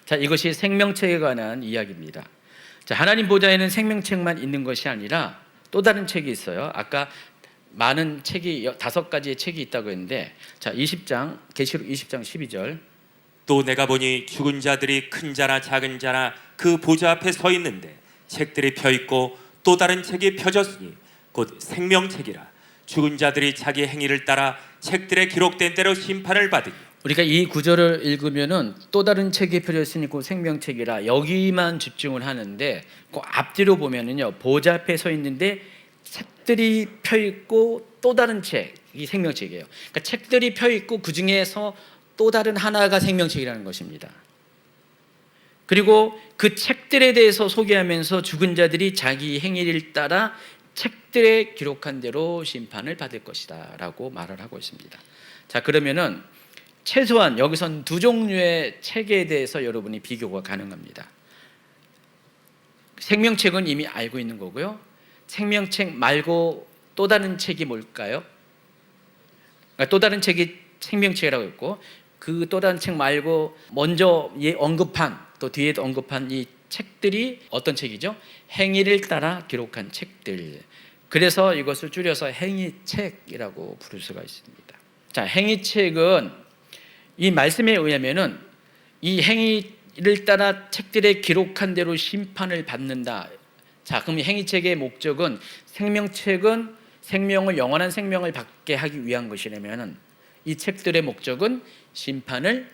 자, 이것이 생명책에 관한 이야기입니다. 자, 하나님 보좌에는 생명책만 있는 것이 아니라 또 다른 책이 있어요. 아까 많은 책이 5가지의 책이 있다고 했는데, 자, 20장 계시록 20장 12절. 또 내가 보니 죽은 자들이 큰 자나 작은 자나 그 보좌 앞에 서 있는데 책들이 펴 있고 또 다른 책이 펴졌으니 곧 생명책이라. 죽은 자들이 자기 행위를 따라 책들에 기록된 대로 심판을 받으니. 우리가 이 구절을 읽으면은 또 다른 책이 펴졌으니 그 생명책이라 여기만 집중을 하는데 그 앞뒤로 보면은요, 보좌 앞에 서 있는데 책들이 펴 있고 또 다른 책이 생명책이에요. 그러니까 책들이 펴 있고 그 중에서 또 다른 하나가 생명책이라는 것입니다. 그리고 그 책들에 대해서 소개하면서 죽은 자들이 자기 행위를 따라 책들에 기록한 대로 심판을 받을 것이다 라고 말을 하고 있습니다. 자, 그러면은 최소한 여기선 2종류의 책에 대해서 여러분이 비교가 가능합니다. 생명책은 이미 알고 있는 거고요. 생명책 말고 또 다른 책이 뭘까요? 그러니까 또 다른 책이 생명책이라고 했고 그 또 다른 책 말고 먼저 언급한 또 뒤에도 언급한 이 책들이 어떤 책이죠? 행위를 따라 기록한 책들. 그래서 이것을 줄여서 행위책이라고 부를 수가 있습니다. 자, 행위책은 이 말씀에 의하면은 이 행위를 따라 책들에 기록한 대로 심판을 받는다. 자, 그럼 이 행위책의 목적은 생명책은 생명을 영원한 생명을 받게 하기 위한 것이라면은 이 책들의 목적은 심판을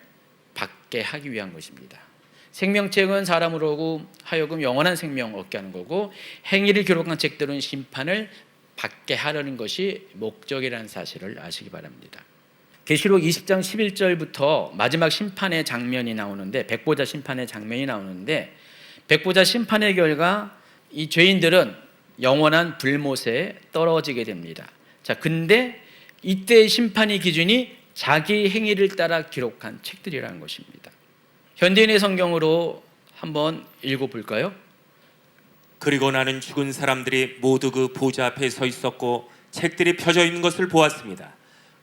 받게 하기 위한 것입니다. 생명책은 사람으로 하여금 영원한 생명을 얻게 하는 거고 행위를 기록한 책들은 심판을 받게 하려는 것이 목적이라는 사실을 아시기 바랍니다. 계시록 20장 11절부터 마지막 심판의 장면이 나오는데 백보자 심판의 장면이 나오는데 백보자 심판의 결과 이 죄인들은 영원한 불못에 떨어지게 됩니다. 자, 근데 이때의 심판의 기준이 자기 행위를 따라 기록한 책들이라는 것입니다. 현대인의 성경으로 한번 읽어볼까요? 그리고 나는 죽은 사람들이 모두 그 보좌 앞에 서 있었고 책들이 펴져 있는 것을 보았습니다.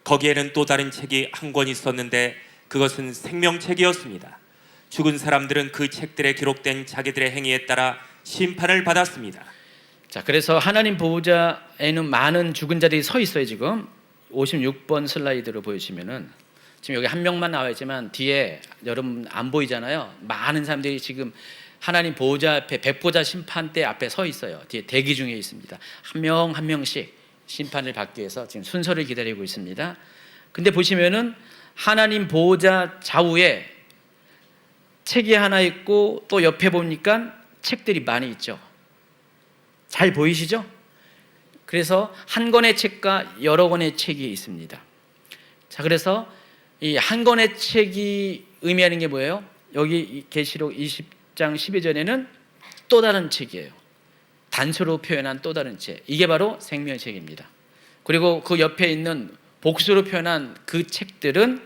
거기에는 또 다른 책이 한 권 있었는데 그것은 생명책이었습니다. 죽은 사람들은 그 책들에 기록된 자기들의 행위에 따라 심판을 받았습니다. 자, 그래서 하나님 보호자에는 많은 죽은 자들이 서 있어요. 지금 56번 슬라이드로 보여주시면은 지금 여기 한 명만 나와 있지만 뒤에 여러분 안 보이잖아요. 많은 사람들이 지금 하나님 보호자 앞에 백보자 심판대 앞에 서 있어요. 뒤에 대기 중에 있습니다. 한 명 한 명씩 심판을 받기 위해서 지금 순서를 기다리고 있습니다. 근데 보시면은 하나님 보호자 좌우에 책이 하나 있고 또 옆에 보니까 책들이 많이 있죠. 잘 보이시죠? 그래서 한 권의 책과 여러 권의 책이 있습니다. 자, 그래서 이 한 권의 책이 의미하는 게 뭐예요? 여기 계시록 20장 12절에는 또 다른 책이에요. 단서로 표현한 또 다른 책. 이게 바로 생명책입니다. 그리고 그 옆에 있는 복수로 표현한 그 책들은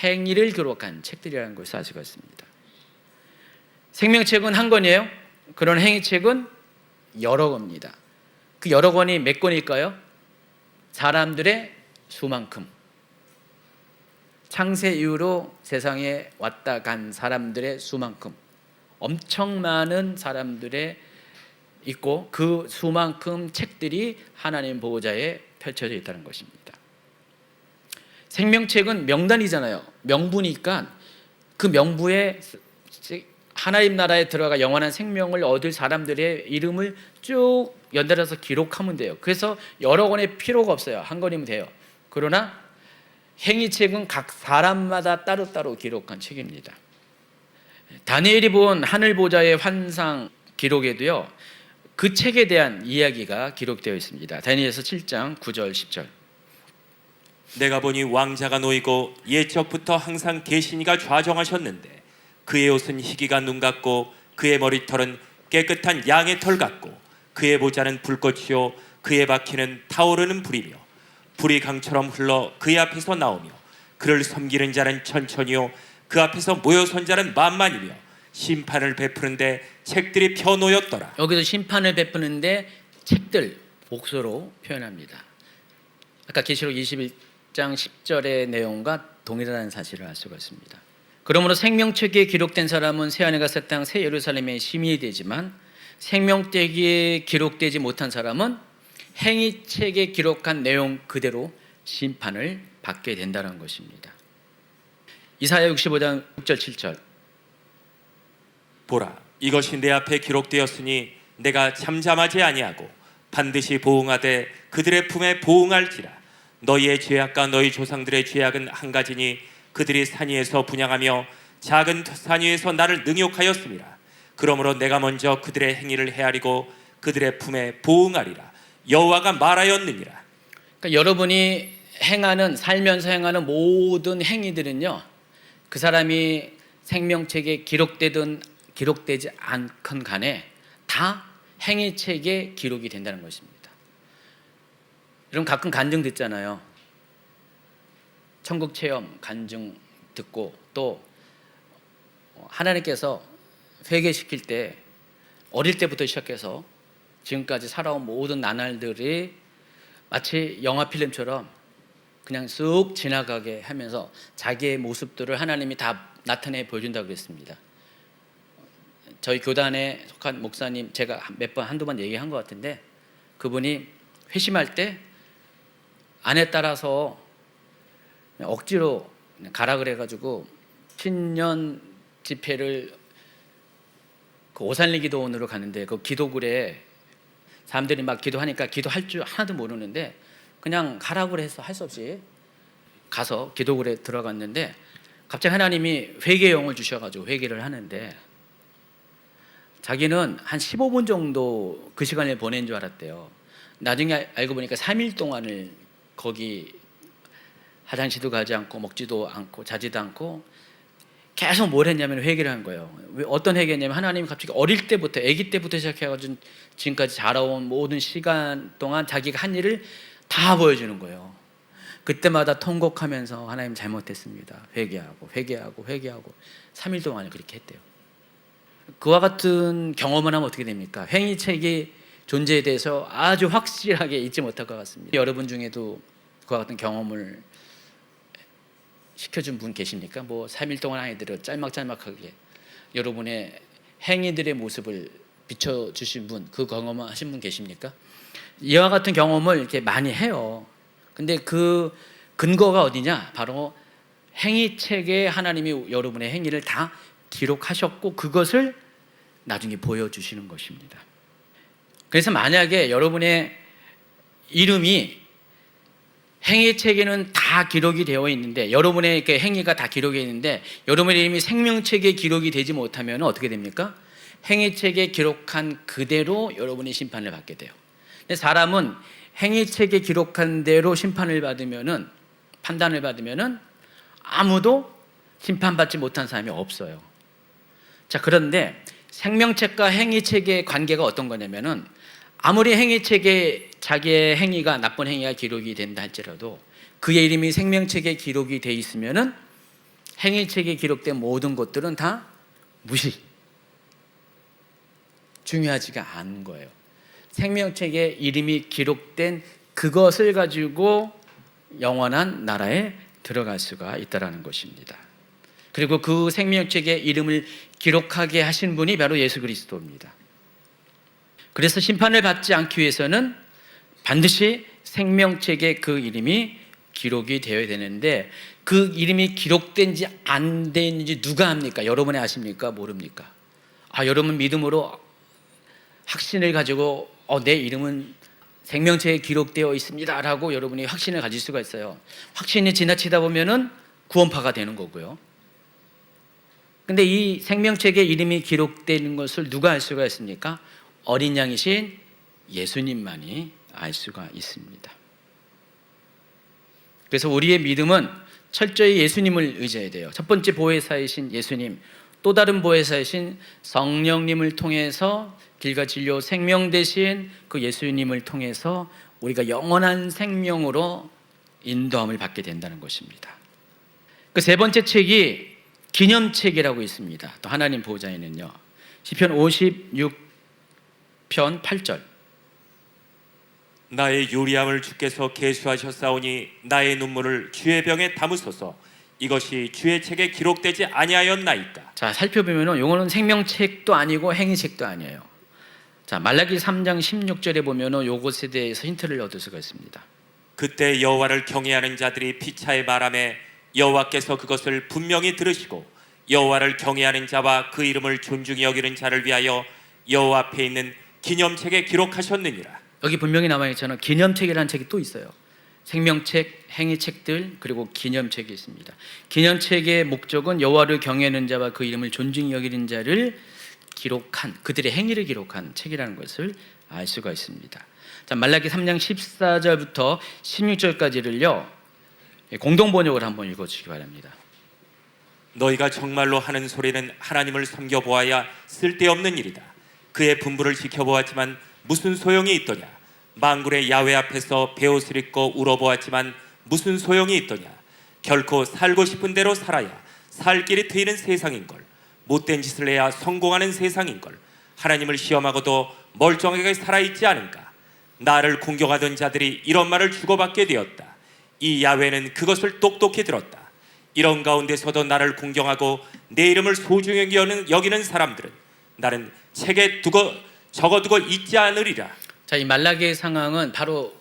행위를 기록한 책들이라는 것을 알 수가 있습니다. 생명책은 한 권이에요. 그런 행위책은 여러 권입니다. 그 여러 권이 몇 권일까요? 사람들의 수만큼. 창세 이후로 세상에 왔다 간 사람들의 수만큼 엄청 많은 사람들의 있고 그 수만큼 책들이 하나님 보호자에 펼쳐져 있다는 것입니다. 생명책은 명단이잖아요. 명부니까 그 명부에 하나님 나라에 들어가 영원한 생명을 얻을 사람들의 이름을 쭉 연달아서 기록하면 돼요. 그래서 여러 권의 필요가 없어요. 한 권이면 돼요. 그러나 행위책은 각 사람마다 따로따로 기록한 책입니다. 다니엘이 본 하늘 보좌의 환상 기록에도요, 그 책에 대한 이야기가 기록되어 있습니다. 다니엘서 7장 9절 10절. 내가 보니 왕자가 놓이고 옛적부터 항상 계시니가 좌정하셨는데 그의 옷은 희기가 눈 같고 그의 머리털은 깨끗한 양의 털 같고 그의 보좌는 불꽃이요 그의 바퀴는 타오르는 불이며 불이 강처럼 흘러 그의 앞에서 나오며 그를 섬기는 자는 천천히요 그 앞에서 모여 선 자는 만만이며 심판을 베푸는데 책들이 펴놓였더라. 여기서 심판을 베푸는데 책들 복수로 표현합니다. 아까 계시록 21장 10절의 내용과 동일하다는 사실을 알 수가 있습니다. 그러므로 생명책에 기록된 사람은 새하늘과 새 땅 새 예루살렘의 시민이 되지만 생명책에 기록되지 못한 사람은 행위책에 기록한 내용 그대로 심판을 받게 된다는 것입니다. 이사야 65장 6절 7절. 보라, 이것이 내 앞에 기록되었으니 내가 잠잠하지 아니하고 반드시 보응하되 그들의 품에 보응할지라. 너희의 죄악과 너희 조상들의 죄악은 한 가지니 그들이 산 위에서 분향하며 작은 산 위에서 나를 능욕하였습니다. 그러므로 내가 먼저 그들의 행위를 헤아리고 그들의 품에 보응하리라. 여호와가 말하였느니라. 그러니까 여러분이 살면서 행하는 모든 행위들은요, 그 사람이 생명책에 기록되든 기록되지 않건 간에 다 행위책에 기록이 된다는 것입니다. 여러분 가끔 간증 듣잖아요. 천국 체험 간증 듣고 또 하나님께서 회개시킬 때 어릴 때부터 시작해서 지금까지 살아온 모든 나날들이 마치 영화 필름처럼 그냥 쑥 지나가게 하면서 자기의 모습들을 하나님이 다 나타내 보여준다고 그랬습니다. 저희 교단에 속한 목사님, 제가 한두 번 얘기한 것 같은데, 그분이 회심할 때 아내 따라서 억지로 가라 그래가지고 신년 집회를 그 오산리 기도원으로 가는데, 그 기도굴에 사람들이 막 기도하니까 기도할 줄 하나도 모르는데 그냥 가라고 해서 할 수 없이 가서 기도굴에 들어갔는데, 갑자기 하나님이 회개 영을 주셔가지고 회개를 하는데, 자기는 한 15분 정도 그 시간을 보낸 줄 알았대요. 나중에 알고 보니까 3일 동안을 거기 화장실도 가지 않고 먹지도 않고 자지도 않고 계속 뭘 했냐면 회개를 한 거예요. 어떤 회개냐면, 하나님이 갑자기 어릴 때부터, 아기 때부터 시작해가지고 지금까지 자라온 모든 시간 동안 자기가 한 일을 다 보여주는 거예요. 그때마다 통곡하면서 하나님 잘못했습니다, 회개하고 3일 동안을 그렇게 했대요. 그와 같은 경험을 하면 어떻게 됩니까? 행위책의 존재에 대해서 아주 확실하게 잊지 못할 것 같습니다. 여러분 중에도 그와 같은 경험을 시켜준 분 계십니까? 3일 동안 아이들을 짤막짤막하게 여러분의 행위들의 모습을 비춰주신 분, 그 경험을 하신 분 계십니까? 이와 같은 경험을 이렇게 많이 해요. 근데 그 근거가 어디냐? 바로 행위책에 하나님이 여러분의 행위를 다 기록하셨고 그것을 나중에 보여주시는 것입니다. 그래서 만약에 여러분의 이름이 행위책에는 다 기록이 되어 있는데, 여러분의 그 행위가 다 기록이 있는데 여러분의 이름이 생명책에 기록이 되지 못하면 어떻게 됩니까? 행위책에 기록한 그대로 여러분이 심판을 받게 돼요. 근데 사람은 행위책에 기록한 대로 심판을 받으면은, 판단을 받으면은 아무도 심판받지 못한 사람이 없어요. 자, 그런데 생명책과 행위책의 관계가 어떤 거냐면은, 아무리 행위책에 자기의 행위가, 나쁜 행위가 기록이 된다 할지라도 그의 이름이 생명책에 기록이 돼 있으면은 행위책에 기록된 모든 것들은 다 무시, 중요하지가 않은 거예요. 생명책에 이름이 기록된 그것을 가지고 영원한 나라에 들어갈 수가 있다는 것입니다. 그리고 그 생명책에 이름을 기록하게 하신 분이 바로 예수 그리스도입니다. 그래서 심판을 받지 않기 위해서는 반드시 생명책에 그 이름이 기록이 되어야 되는데, 그 이름이 기록된지 안 되는지 누가 합니까? 여러분이 아십니까? 모릅니까? 여러분 믿음으로 확신을 가지고 내 이름은 생명책에 기록되어 있습니다 라고 여러분이 확신을 가질 수가 있어요. 확신이 지나치다 보면은 구원파가 되는 거고요. 근데 이 생명책에 이름이 기록되는 것을 누가 알 수가 있습니까? 어린 양이신 예수님만이 알 수가 있습니다. 그래서 우리의 믿음은 철저히 예수님을 의지해야 돼요. 첫 번째 보혜사이신 예수님, 또 다른 보혜사이신 성령님을 통해서 길과 진료 생명 되신 그 예수님을 통해서 우리가 영원한 생명으로 인도함을 받게 된다는 것입니다. 그 세 번째 책이 기념책이라고 있습니다. 또 하나님 보호자에는요, 시편 56편 8절, 나의 유리함을 주께서 계수하셨사오니 나의 눈물을 주의 병에 담으소서. 이것이 주의 책에 기록되지 아니하였나이까. 자, 살펴보면 요거는 생명책도 아니고 행위책도 아니에요. 자, 말라기 3장 16절에 보면 요것에 대해서 힌트를 얻을 수가 있습니다. 그때 여호와를 경외하는 자들이 피차에 말하매 여호와께서 그것을 분명히 들으시고 여호와를 경외하는 자와 그 이름을 존중히 여기는 자를 위하여 여호와 앞에 있는 기념책에 기록하셨느니라. 여기 분명히 남아있잖아요. 기념책이라는 책이 또 있어요. 생명책, 행위책들, 그리고 기념책이 있습니다. 기념책의 목적은 여호와를 경외하는 자와 그 이름을 존중히 여기는 자를 기록한, 그들의 행위를 기록한 책이라는 것을 알 수가 있습니다. 자, 말라기 3장 14절부터 16절까지를요 공동 번역을 한번 읽어주시기 바랍니다. 너희가 정말로 하는 소리는 하나님을 섬겨보아야 쓸데없는 일이다. 그의 분부를 지켜보았지만 무슨 소용이 있더냐. 만군의 야훼 앞에서 베옷을 입고 울어보았지만 무슨 소용이 있더냐. 결코 살고 싶은 대로 살아야 살 길이 트이는 세상인걸. 못된 짓을 해야 성공하는 세상인걸. 하나님을 시험하고도 멀쩡하게 살아있지 않은가. 나를 공경하던 자들이 이런 말을 주고받게 되었다. 이 야훼는 그것을 똑똑히 들었다. 이런 가운데서도 나를 공경하고 내 이름을 소중히 여기는 사람들은 나는 책에 적어두고 잊지 않으리라. 자, 이 말라기의 상황은 바로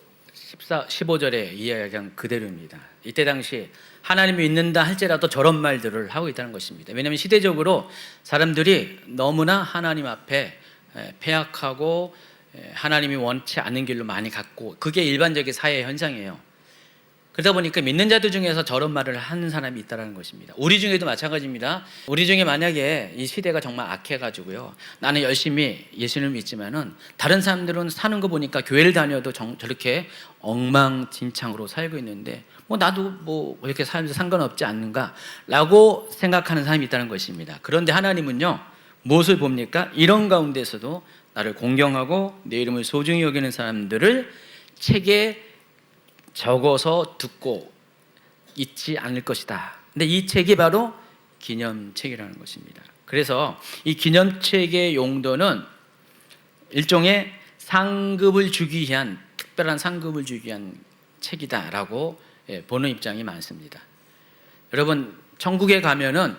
15절에 이야기한 그대로입니다. 이때 당시 하나님이 있는다 할지라도 저런 말들을 하고 있다는 것입니다. 왜냐하면 시대적으로 사람들이 너무나 하나님 앞에 패악하고 하나님이 원치 않는 길로 많이 갔고, 그게 일반적인 사회 현상이에요. 그러다 보니까 믿는 자들 중에서 저런 말을 하는 사람이 있다는 것입니다. 우리 중에도 마찬가지입니다. 우리 중에 만약에 이 시대가 정말 악해가지고요, 나는 열심히 예수님을 믿지만은 다른 사람들은 사는 거 보니까 교회를 다녀도 저렇게 엉망진창으로 살고 있는데 뭐 나도 뭐 이렇게 살면서 상관없지 않는가라고 생각하는 사람이 있다는 것입니다. 그런데 하나님은요, 무엇을 봅니까? 이런 가운데서도 나를 공경하고 내 이름을 소중히 여기는 사람들을 책에 적어서 듣고 잊지 않을 것이다. 근데 이 책이 바로 기념책이라는 것입니다. 그래서 이 기념책의 용도는 일종의 상급을 주기 위한, 특별한 상급을 주기 위한 책이다라고 보는 입장이 많습니다. 여러분, 천국에 가면은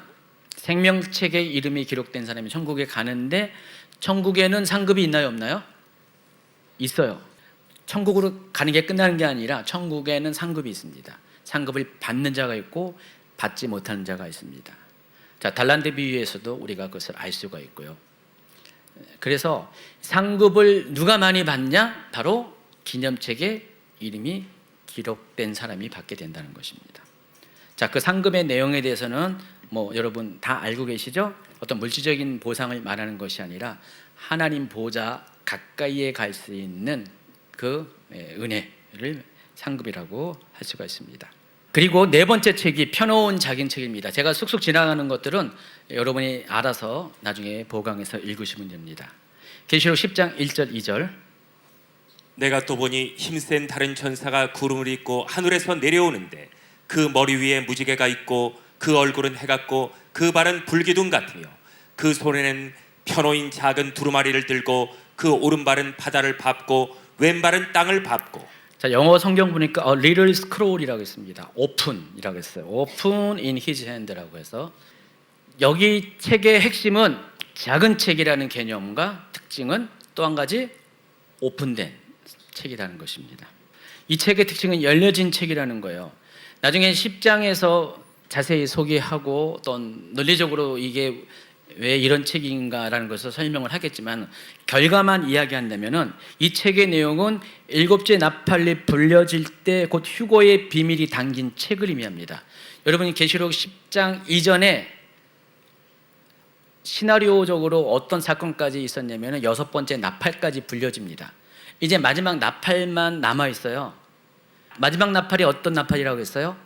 생명책에 이름이 기록된 사람이 천국에 가는데, 천국에는 상급이 있나요, 없나요? 있어요. 천국으로 가는 게 끝나는 게 아니라 천국에는 상급이 있습니다. 상급을 받는 자가 있고 받지 못하는 자가 있습니다. 자, 달란트 비유에서도 우리가 그것을 알 수가 있고요. 그래서 상급을 누가 많이 받냐? 바로 기념책에 이름이 기록된 사람이 받게 된다는 것입니다. 자, 그 상급의 내용에 대해서는 뭐 여러분 다 알고 계시죠? 어떤 물질적인 보상을 말하는 것이 아니라 하나님 보좌 가까이에 갈 수 있는 그 은혜를 상급이라고 할 수가 있습니다. 그리고 네 번째 책이 펴놓은 작은 책입니다. 제가 쑥쑥 지나가는 것들은 여러분이 알아서 나중에 보강해서 읽으시면 됩니다. 계시록 10장 1절 2절. 내가 또 보니 힘센 다른 천사가 구름을 입고 하늘에서 내려오는데 그 머리 위에 무지개가 있고 그 얼굴은 해 같고 그 발은 불기둥 같으며 그 손에는 펴놓인 작은 두루마리를 들고 그 오른발은 바다를 밟고 왼발은 땅을 밟고. 자, 영어 성경 보니까 little scroll이라고 했습니다. open이라고 했어요. open in his hand라고 해서, 여기 책의 핵심은 작은 책이라는 개념과 특징은 또 한 가지 오픈된 책이라는 것입니다. 이 책의 특징은 열려진 책이라는 거예요. 나중에 10장에서 자세히 소개하고 또 논리적으로 이게 왜 이런 책인가라는 것을 설명을 하겠지만, 결과만 이야기한다면은 이 책의 내용은 일곱째 나팔이 불려질 때 곧 휴거의 비밀이 담긴 책을 의미합니다. 여러분이 계시록 10장 이전에 시나리오적으로 어떤 사건까지 있었냐면은 여섯 번째 나팔까지 불려집니다. 이제 마지막 나팔만 남아 있어요. 마지막 나팔이 어떤 나팔이라고 했어요?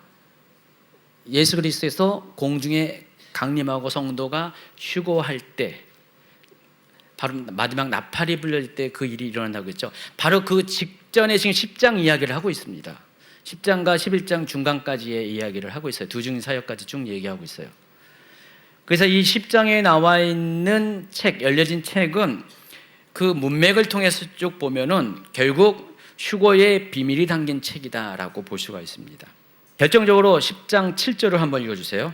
예수 그리스도에서 공중에 강림하고 성도가 휴거할 때, 바로 마지막 나팔이 불릴 때 그 일이 일어난다고 했죠. 바로 그 직전에 지금 10장 이야기를 하고 있습니다. 10장과 11장 중간까지의 이야기를 하고 있어요. 두 증인 사역까지 쭉 얘기하고 있어요. 그래서 이 10장에 나와 있는 책, 열려진 책은 그 문맥을 통해서 쭉 보면은 결국 휴거의 비밀이 담긴 책이다라고 볼 수가 있습니다. 결정적으로 10장 7절을 한번 읽어주세요.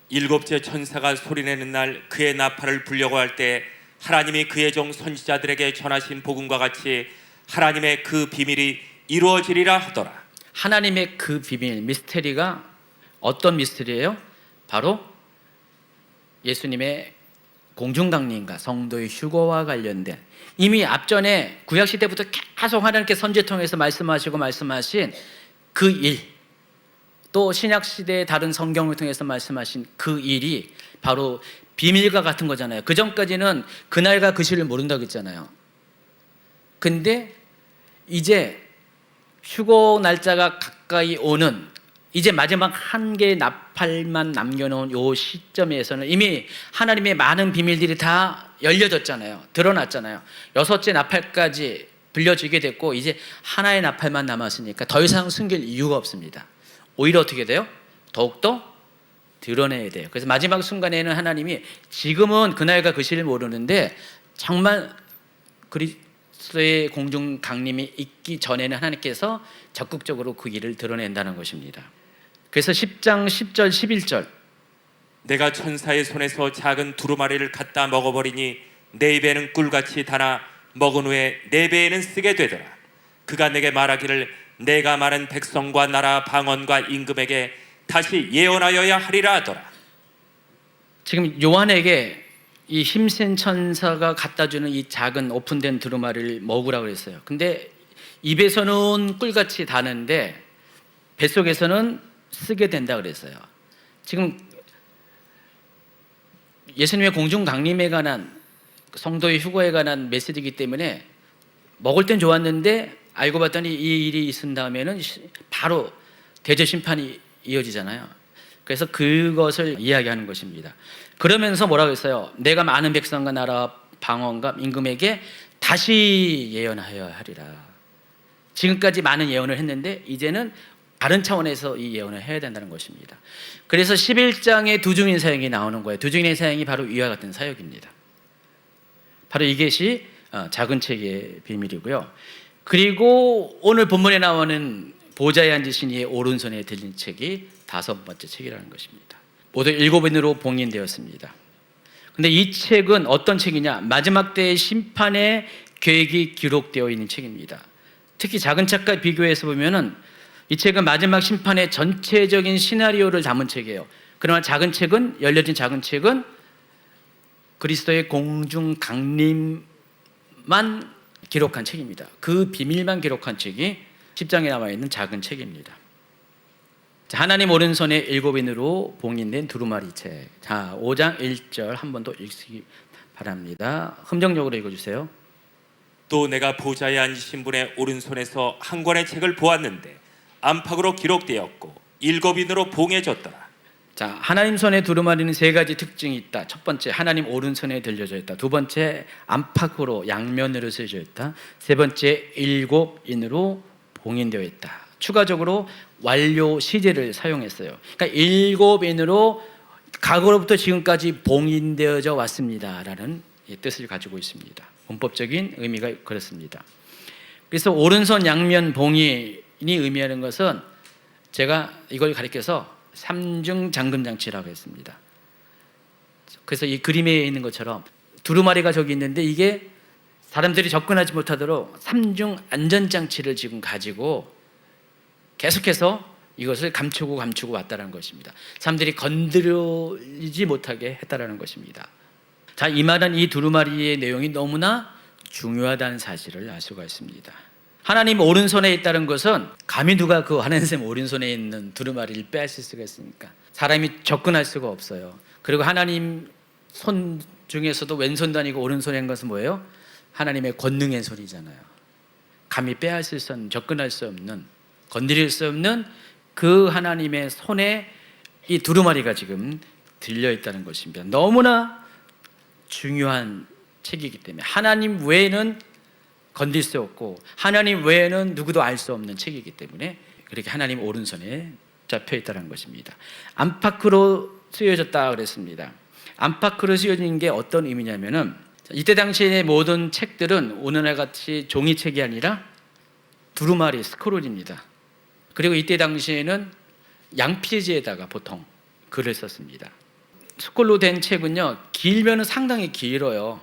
일곱째 천사가 소리내는 날 그의 나팔을 불려고 할 때 하나님이 그의 종 선지자들에게 전하신 복음과 같이 하나님의 그 비밀이 이루어지리라 하더라. 하나님의 그 비밀, 미스테리가 어떤 미스테리예요? 바로 예수님의 공중강림과 성도의 휴거와 관련된, 이미 앞전에 구약시대부터 계속 하나님께 선지 통해서 말씀하신 그 일, 또 신약시대의 다른 성경을 통해서 말씀하신 그 일이 바로 비밀과 같은 거잖아요. 그 전까지는 그날과 그 시를 모른다고 했잖아요. 근데 이제 휴거 날짜가 가까이 오는, 이제 마지막 한 개의 나팔만 남겨놓은 요 시점에서는 이미 하나님의 많은 비밀들이 다 열려졌잖아요. 드러났잖아요. 여섯째 나팔까지 불려지게 됐고, 이제 하나의 나팔만 남았으니까 더 이상 숨길 이유가 없습니다. 오히려 어떻게 돼요? 더욱더 드러내야 돼요. 그래서 마지막 순간에는 하나님이 지금은 그날과 그 시를 모르는데 정말 그리스도의 공중 강림이 있기 전에는 하나님께서 적극적으로 그 일을 드러낸다는 것입니다. 그래서 10장 10절 11절 내가 천사의 손에서 작은 두루마리를 갖다 먹어버리니 내 입에는 꿀같이 달아 먹은 후에 내 배에는 쓰게 되더라. 그가 내게 말하기를 내가 많은 백성과 나라 방언과 임금에게 다시 예언하여야 하리라 하더라. 지금 요한에게 이 힘센 천사가 갖다 주는 이 작은 오픈된 두루마리를 먹으라고 그랬어요. 근데 입에서는 꿀같이 다는데 뱃속에서는 쓰게 된다 그랬어요. 지금 예수님의 공중 강림에 관한 성도의 휴거에 관한 메시지이기 때문에 먹을 땐 좋았는데 알고 봤더니 이 일이 있은 다음에는 바로 대제 심판이 이어지잖아요. 그래서 그것을 이야기하는 것입니다. 그러면서 뭐라고 했어요? 내가 많은 백성과 나라 방언과 임금에게 다시 예언하여야 하리라. 지금까지 많은 예언을 했는데 이제는 다른 차원에서 이 예언을 해야 된다는 것입니다. 그래서 11장에 두중인 사역이 나오는 거예요. 두중인 사역이 바로 이와 같은 사역입니다. 바로 이것이 작은 책의 비밀이고요. 그리고 오늘 본문에 나오는 보좌에 앉으신 이의 오른손에 들린 책이 5번째 책이라는 것입니다. 모두 7인으로 봉인되었습니다. 근데 이 책은 어떤 책이냐? 마지막 때의 심판의 계획이 기록되어 있는 책입니다. 특히 작은 책과 비교해서 보면은 이 책은 마지막 심판의 전체적인 시나리오를 담은 책이에요. 그러나 작은 책은, 열려진 작은 책은 그리스도의 공중 강림만 기록한 책입니다. 그 비밀만 기록한 책이 10장에 나와 있는 작은 책입니다. 하나님 오른손에 7인으로 봉인된 두루마리 책. 자, 5장 1절 한 번 더 읽기 바랍니다. 함정력으로 읽어주세요. 또 내가 보좌에 앉으신 분의 오른손에서 한 권의 책을 보았는데 안팎으로 기록되었고 7인으로 봉해졌더라. 자, 하나님 손에 두루마리는 3가지 특징이 있다. 첫 번째, 하나님 오른손에 들려져 있다. 두 번째, 안팎으로 양면으로 쓰여져 있다. 세 번째, 7인으로 봉인되어 있다. 추가적으로 완료 시제를 사용했어요. 그러니까 7인으로 과거로부터 지금까지 봉인되어져 왔습니다라는 뜻을 가지고 있습니다. 문법적인 의미가 그렇습니다. 그래서 오른손 양면 봉인이 의미하는 것은 제가 이걸 가리켜서 삼중 잠금 장치라고 했습니다. 그래서 이 그림에 있는 것처럼 두루마리가 저기 있는데 이게 사람들이 접근하지 못하도록 삼중 안전 장치를 지금 가지고 계속해서 이것을 감추고 왔다는 것입니다. 사람들이 건드리지 못하게 했다는 것입니다. 자, 이 말은 이 두루마리의 내용이 너무나 중요하다는 사실을 알 수가 있습니다. 하나님 오른손에 있다는 것은 감히 누가 그 하나님 오른손에 있는 두루마리를 빼앗을 수가 있습니까? 사람이 접근할 수가 없어요. 그리고 하나님 손 중에서도 왼손도 아니고 오른손에 있는 것은 뭐예요? 하나님의 권능의 손이잖아요. 감히 빼앗을 수 없는, 접근할 수 없는, 건드릴 수 없는 그 하나님의 손에 이 두루마리가 지금 들려있다는 것입니다. 너무나 중요한 책이기 때문에 하나님 외에는 건들 수 없고 하나님 외에는 누구도 알 수 없는 책이기 때문에 그렇게 하나님 오른손에 잡혀 있다는 것입니다. 안팎으로 쓰여졌다 그랬습니다. 안팎으로 쓰여진 게 어떤 의미냐면은 이때 당시의 모든 책들은 오늘날 같이 종이책이 아니라 두루마리 스크롤입니다. 그리고 이때 당시에는 양피지에다가 보통 글을 썼습니다. 스크롤로 된 책은요, 길면은 상당히 길어요.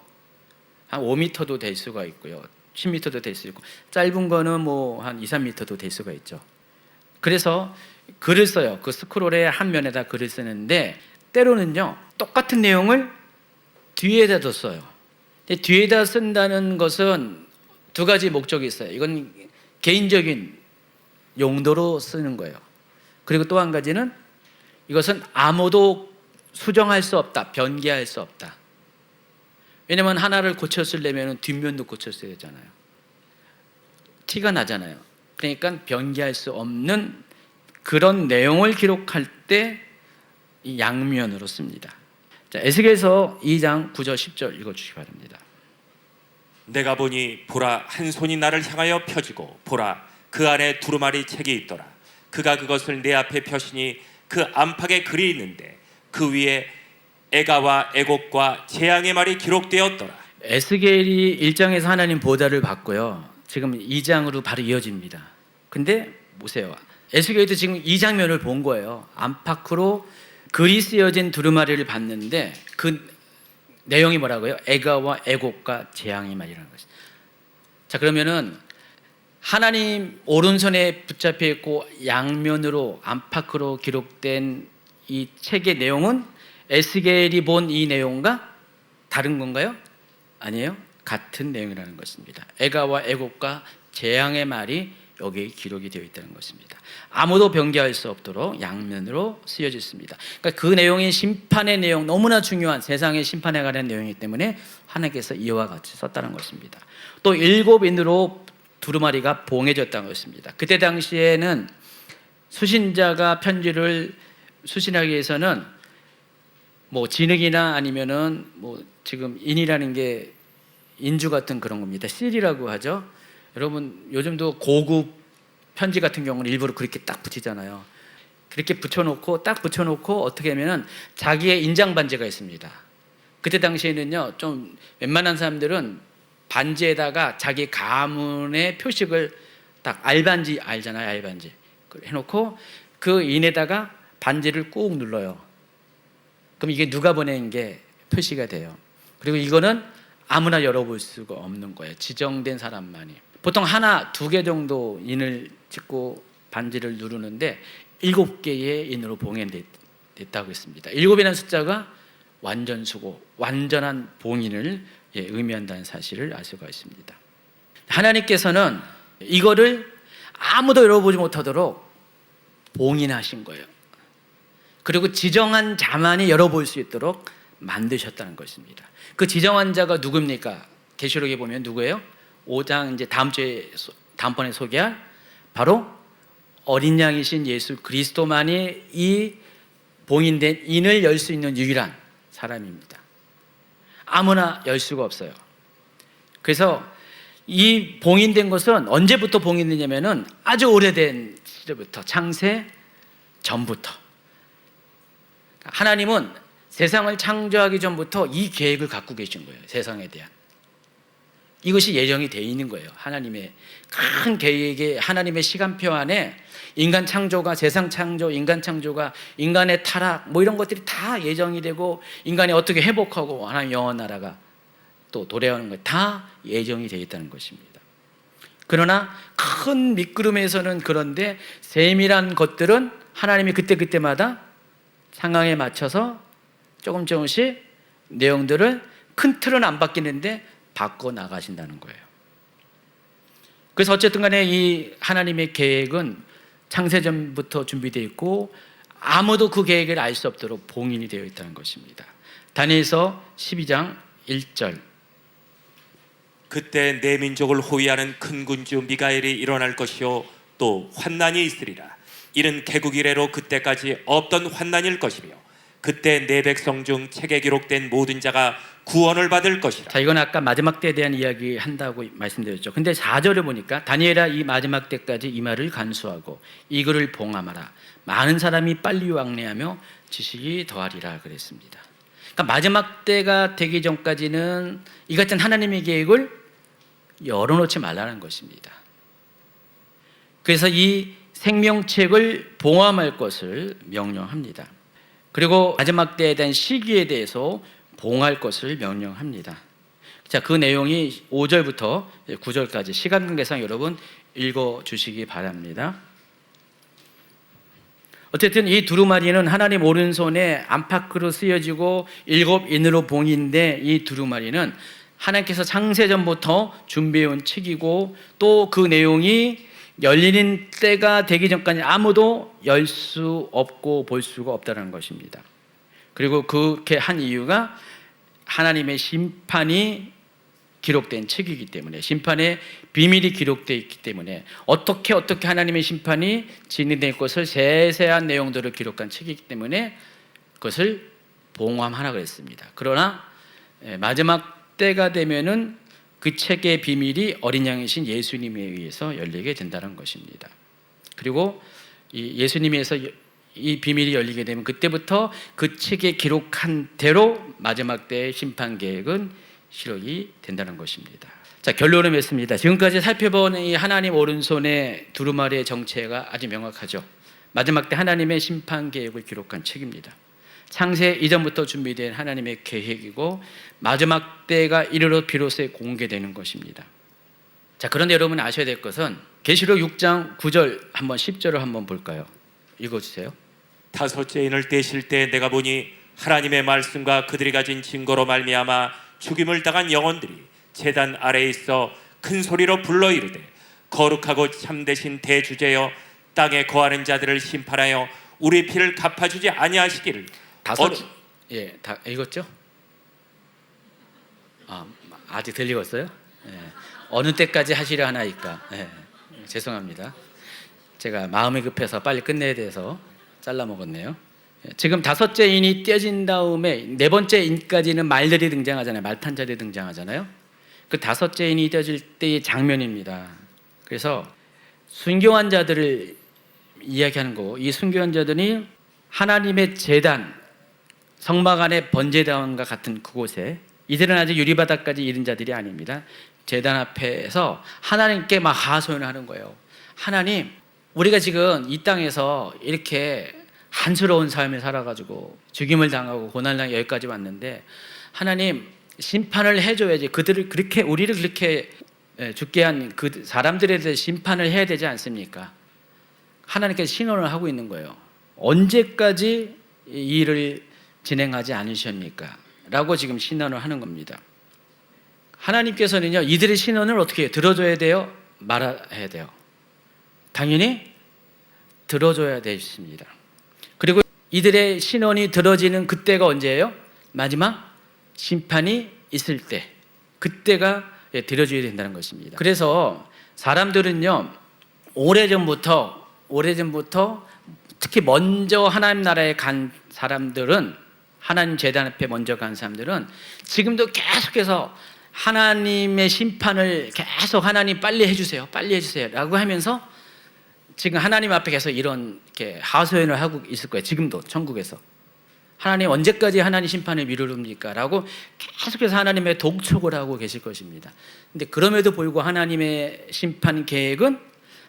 한 5m도 될 수가 있고요. 10m도 될 수 있고, 짧은 거는 뭐 한 2, 3m도 될 수가 있죠. 그래서 글을 써요. 그 스크롤의 한 면에다 글을 쓰는데 때로는요, 똑같은 내용을 뒤에다도 써요. 근데 뒤에다 쓴다는 것은 2가지 목적이 있어요. 이건 개인적인 용도로 쓰는 거예요. 그리고 또 한 가지는 이것은 아무도 수정할 수 없다, 변기할 수 없다. 왜냐면 하나를 고쳤으려면 뒷면도 고쳤어야 되잖아요. 티가 나잖아요. 그러니까 변기할 수 없는 그런 내용을 기록할 때 이 양면으로 씁니다. 자, 에스겔서 2장 9절 10절 읽어주시기 바랍니다. 내가 보니 보라 한 손이 나를 향하여 펴지고 보라 그 안에 두루마리 책이 있더라. 그가 그것을 내 앞에 펴시니 그 안팎에 글이 있는데 그 위에 애가와 애곡과 재앙의 말이 기록되었더라. 에스겔이 1장에서 하나님 보좌를 받고요. 지금 2장으로 바로 이어집니다. 근데 보세요. 에스겔도 지금 이 장면을 본 거예요. 안팎으로 글이 쓰여진 두루마리를 봤는데 그 내용이 뭐라고요? 애가와 애곡과 재앙이 말이라는 것이죠. 자, 그러면은 하나님 오른손에 붙잡혀 있고 양면으로 안팎으로 기록된 이 책의 내용은 에스겔이 본 이 내용과 다른 건가요? 아니에요. 같은 내용이라는 것입니다. 애가와 애곡과 재앙의 말이 여기에 기록이 되어 있다는 것입니다. 아무도 변개할 수 없도록 양면으로 쓰여졌습니다. 그러니까 그 내용이 심판의 내용, 너무나 중요한 세상의 심판에 관한 내용이기 때문에 하나님께서 이와 같이 썼다는 것입니다. 또 7인으로 두루마리가 봉해졌다는 것입니다. 그때 당시에는 수신자가 편지를 수신하기 위해서는 뭐 진흙이나 아니면은 뭐 지금 인이라는 게 인주 같은 그런 겁니다. 실이라고 하죠. 여러분 요즘도 고급 편지 같은 경우는 일부러 그렇게 딱 붙이잖아요. 그렇게 붙여놓고 딱 붙여놓고 어떻게 하면은 자기의 인장 반지가 있습니다. 그때 당시에는요 좀 웬만한 사람들은 반지에다가 자기 가문의 표식을 딱 알반지 알잖아요. 알반지 해놓고 그 인에다가 반지를 꾹 눌러요. 그럼 이게 누가 보낸 게 표시가 돼요. 그리고 이거는 아무나 열어볼 수가 없는 거예요. 지정된 사람만이. 보통 하나, 2개 정도 인을 찍고 반지를 누르는데 7개의 인으로 봉해냈다고 했습니다. 7이라는 숫자가 완전수고 완전한 봉인을 의미한다는 사실을 알 수가 있습니다. 하나님께서는 이거를 아무도 열어보지 못하도록 봉인하신 거예요. 그리고 지정한 자만이 열어볼 수 있도록 만드셨다는 것입니다. 그 지정한 자가 누굽니까? 계시록에 보면 누구예요? 5장 이제 다음번에 소개할 바로 어린 양이신 예수 그리스도만이 이 봉인된 인을 열 수 있는 유일한 사람입니다. 아무나 열 수가 없어요. 그래서 이 봉인된 것은 언제부터 봉인되냐면은 아주 오래된 시절부터 창세 전부터 하나님은 세상을 창조하기 전부터 이 계획을 갖고 계신 거예요. 세상에 대한. 이것이 예정이 되어 있는 거예요. 하나님의 큰 계획에 하나님의 시간표 안에 인간 창조가 세상 창조, 인간 창조가 인간의 타락 뭐 이런 것들이 다 예정이 되고 인간이 어떻게 회복하고 하나님 영원 나라가 또 도래하는 것 다 예정이 되어 있다는 것입니다. 그러나 큰 밑구름에서는 그런데 세밀한 것들은 하나님이 그때마다 상황에 맞춰서 조금씩 내용들을 큰 틀은 안 바뀌는데 바꿔 나가신다는 거예요. 그래서 어쨌든 간에 이 하나님의 계획은 창세전부터 준비되어 있고 아무도 그 계획을 알 수 없도록 봉인이 되어 있다는 것입니다. 다니엘서 12장 1절 그때 내 민족을 호위하는 큰 군주 미가엘이 일어날 것이요 또 환난이 있으리라. 이는 개국 이래로 그때까지 없던 환난일 것이며 그때 내 백성 중 책에 기록된 모든 자가 구원을 받을 것이라. 자, 이건 아까 마지막 때에 대한 이야기 한다고 말씀드렸죠. 근데 4절을 보니까 다니엘아 이 마지막 때까지 이 말을 간수하고 이 글을 봉함하라. 많은 사람이 빨리 왕래하며 지식이 더하리라 그랬습니다. 그러니까 마지막 때가 되기 전까지는 이 같은 하나님의 계획을 열어놓지 말라는 것입니다. 그래서 이 생명책을 봉함할 것을 명령합니다. 그리고 마지막 때에 대한 시기에 대해서 봉할 것을 명령합니다. 자, 그 내용이 5절부터 9절까지 시간 관계상 여러분 읽어주시기 바랍니다. 어쨌든 이 두루마리는 하나님 오른손에 안팎으로 쓰여지고 7인으로 봉인된 이 두루마리는 하나님께서 창세전부터 준비해온 책이고 또 그 내용이 열리는 때가 되기 전까지 아무도 열 수 없고 볼 수가 없다는 것입니다. 그리고 그렇게 한 이유가 하나님의 심판이 기록된 책이기 때문에 심판의 비밀이 기록되어 있기 때문에 어떻게 하나님의 심판이 진행될 것을 세세한 내용들을 기록한 책이기 때문에 그것을 봉함하라 그랬습니다. 그러나 마지막 때가 되면은 그 책의 비밀이 어린 양이신 예수님에 의해서 열리게 된다는 것입니다. 그리고 이 예수님에서 이 비밀이 열리게 되면 그때부터 그 책에 기록한 대로 마지막 때의 심판 계획은 실록이 된다는 것입니다. 자, 결론을 맺습니다. 지금까지 살펴본 이 하나님 오른손의 두루마리의 정체가 아주 명확하죠. 마지막 때 하나님의 심판 계획을 기록한 책입니다. 창세 이전부터 준비된 하나님의 계획이고 마지막 때가 이르러 비로소 공개되는 것입니다. 자, 그런데 여러분 아셔야 될 것은 계시록 6장 9절 한번 10절을 한번 볼까요? 읽어주세요. 다섯째 인을 떼실 때 내가 보니 하나님의 말씀과 그들이 가진 증거로 말미암아 죽임을 당한 영혼들이 제단 아래에 있어 큰 소리로 불러 이르되 거룩하고 참되신 대주제여 땅에 거하는 자들을 심판하여 우리 피를 갚아주지 아니하시기를. 예, 다 읽었죠? 아직 덜 읽었어요? 예. 어느 때까지 하시려 하나이까? 예. 죄송합니다. 제가 마음이 급해서 빨리 끝내야 돼서 잘라 먹었네요. 예. 지금 다섯째 인이 떼진 다음에 네 번째 인까지는 말들이 등장하잖아요. 말탄자들이 등장하잖아요. 그 다섯째 인이 떼질 때의 장면입니다. 그래서 순교한 자들을 이야기하는 거고, 이 순교한 자들이 하나님의 제단, 성막 안에 번제단과 같은 그곳에, 이들은 아직 유리바닥까지 이른 자들이 아닙니다. 제단 앞에서 하나님께 막 하소연을 하는 거예요. 하나님, 우리가 지금 이 땅에서 이렇게 한스러운 삶을 살아가지고 죽임을 당하고 고난을 당해 여기까지 왔는데 하나님 심판을 해줘야지. 그들을 그렇게, 우리를 그렇게 죽게 한 그 사람들에 대해 심판을 해야 되지 않습니까? 하나님께 신원을 하고 있는 거예요. 언제까지 이 일을 진행하지 않으십니까? 라고 지금 신원을 하는 겁니다. 하나님께서는요, 이들의 신원을 어떻게 해요? 들어줘야 돼요? 말아야 돼요? 당연히 들어줘야 되십니다. 그리고 이들의 신원이 들어지는 그때가 언제예요? 마지막 심판이 있을 때, 그때가 들어줘야 된다는 것입니다. 그래서 사람들은요, 오래전부터 특히 먼저 하나님 나라에 간 사람들은, 하나님 제단 앞에 먼저 간 사람들은 지금도 계속해서 하나님의 심판을 계속 하나님 빨리 해주세요 라고 하면서 지금 하나님 앞에 계속 이렇게 하소연을 하고 있을 거예요. 지금도 천국에서 하나님 언제까지 하나님 심판을 미루렵니까? 라고 계속해서 하나님의 독촉을 하고 계실 것입니다. 근데 그럼에도 불구하고 하나님의 심판 계획은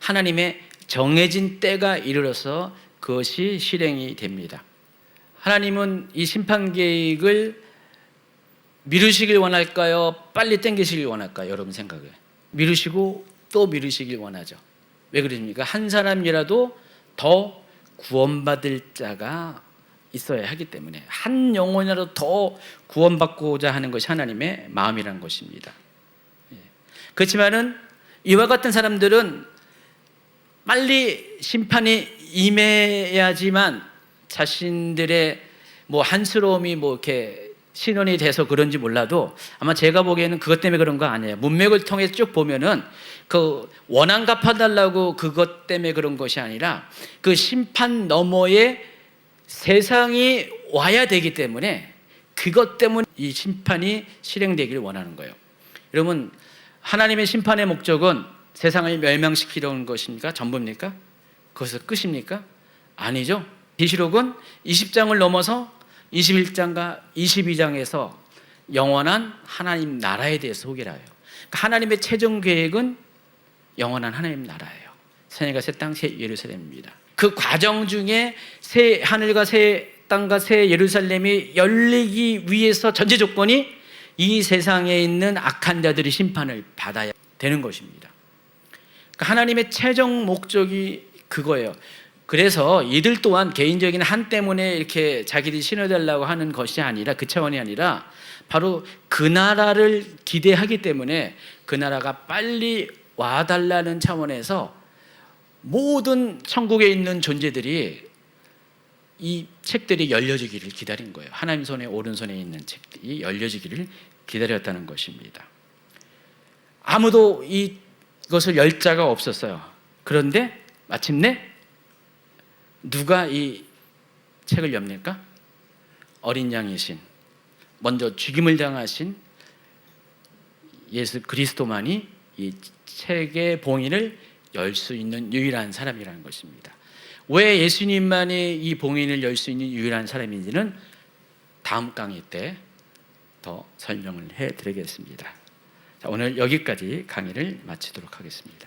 하나님의 정해진 때가 이르러서 그것이 실행이 됩니다. 하나님은 이 심판 계획을 미루시길 원할까요? 빨리 땡기시길 원할까요? 여러분 생각에 미루시고 또 미루시길 원하죠. 왜 그러십니까? 한 사람이라도 더 구원받을 자가 있어야 하기 때문에, 한 영혼이라도 더 구원받고자 하는 것이 하나님의 마음이라는 것입니다. 그렇지만은 이와 같은 사람들은 빨리 심판이 임해야지만 자신들의 한스러움이 이렇게 신원이 돼서 그런지 몰라도 아마 제가 보기에는 그것 때문에 그런 거 아니에요. 문맥을 통해 쭉 보면은 그 원한 갚아달라고 그것 때문에 그런 것이 아니라 그 심판 너머에 세상이 와야 되기 때문에, 그것 때문에 이 심판이 실행되기를 원하는 거예요. 여러분, 하나님의 심판의 목적은 세상을 멸망시키려는 것입니까? 전부입니까? 거기서 끝입니까? 아니죠. 계시록은 20장을 넘어서 21장과 22장에서 영원한 하나님 나라에 대해서 소개를 해요. 그러니까 하나님의 최종 계획은 영원한 하나님 나라예요. 새하늘과 새 땅, 새 예루살렘입니다. 그 과정 중에 새 하늘과 새 땅과 새 예루살렘이 열리기 위해서 전제 조건이 이 세상에 있는 악한 자들이 심판을 받아야 되는 것입니다. 그러니까 하나님의 최종 목적이 그거예요. 그래서 이들 또한 개인적인 한 때문에 이렇게 자기들이 신어달라고 하는 것이 아니라, 그 차원이 아니라 바로 그 나라를 기대하기 때문에 그 나라가 빨리 와달라는 차원에서 모든 천국에 있는 존재들이 이 책들이 열려지기를 기다린 거예요. 하나님 손에 오른손에 있는 책들이 열려지기를 기다렸다는 것입니다. 아무도 이것을 열 자가 없었어요. 그런데 마침내 누가 이 책을 엽니까? 어린 양이신, 먼저 죽임을 당하신 예수 그리스도만이 이 책의 봉인을 열 수 있는 유일한 사람이라는 것입니다. 왜 예수님만이 이 봉인을 열 수 있는 유일한 사람인지는 다음 강의 때 더 설명을 해드리겠습니다. 자, 오늘 여기까지 강의를 마치도록 하겠습니다.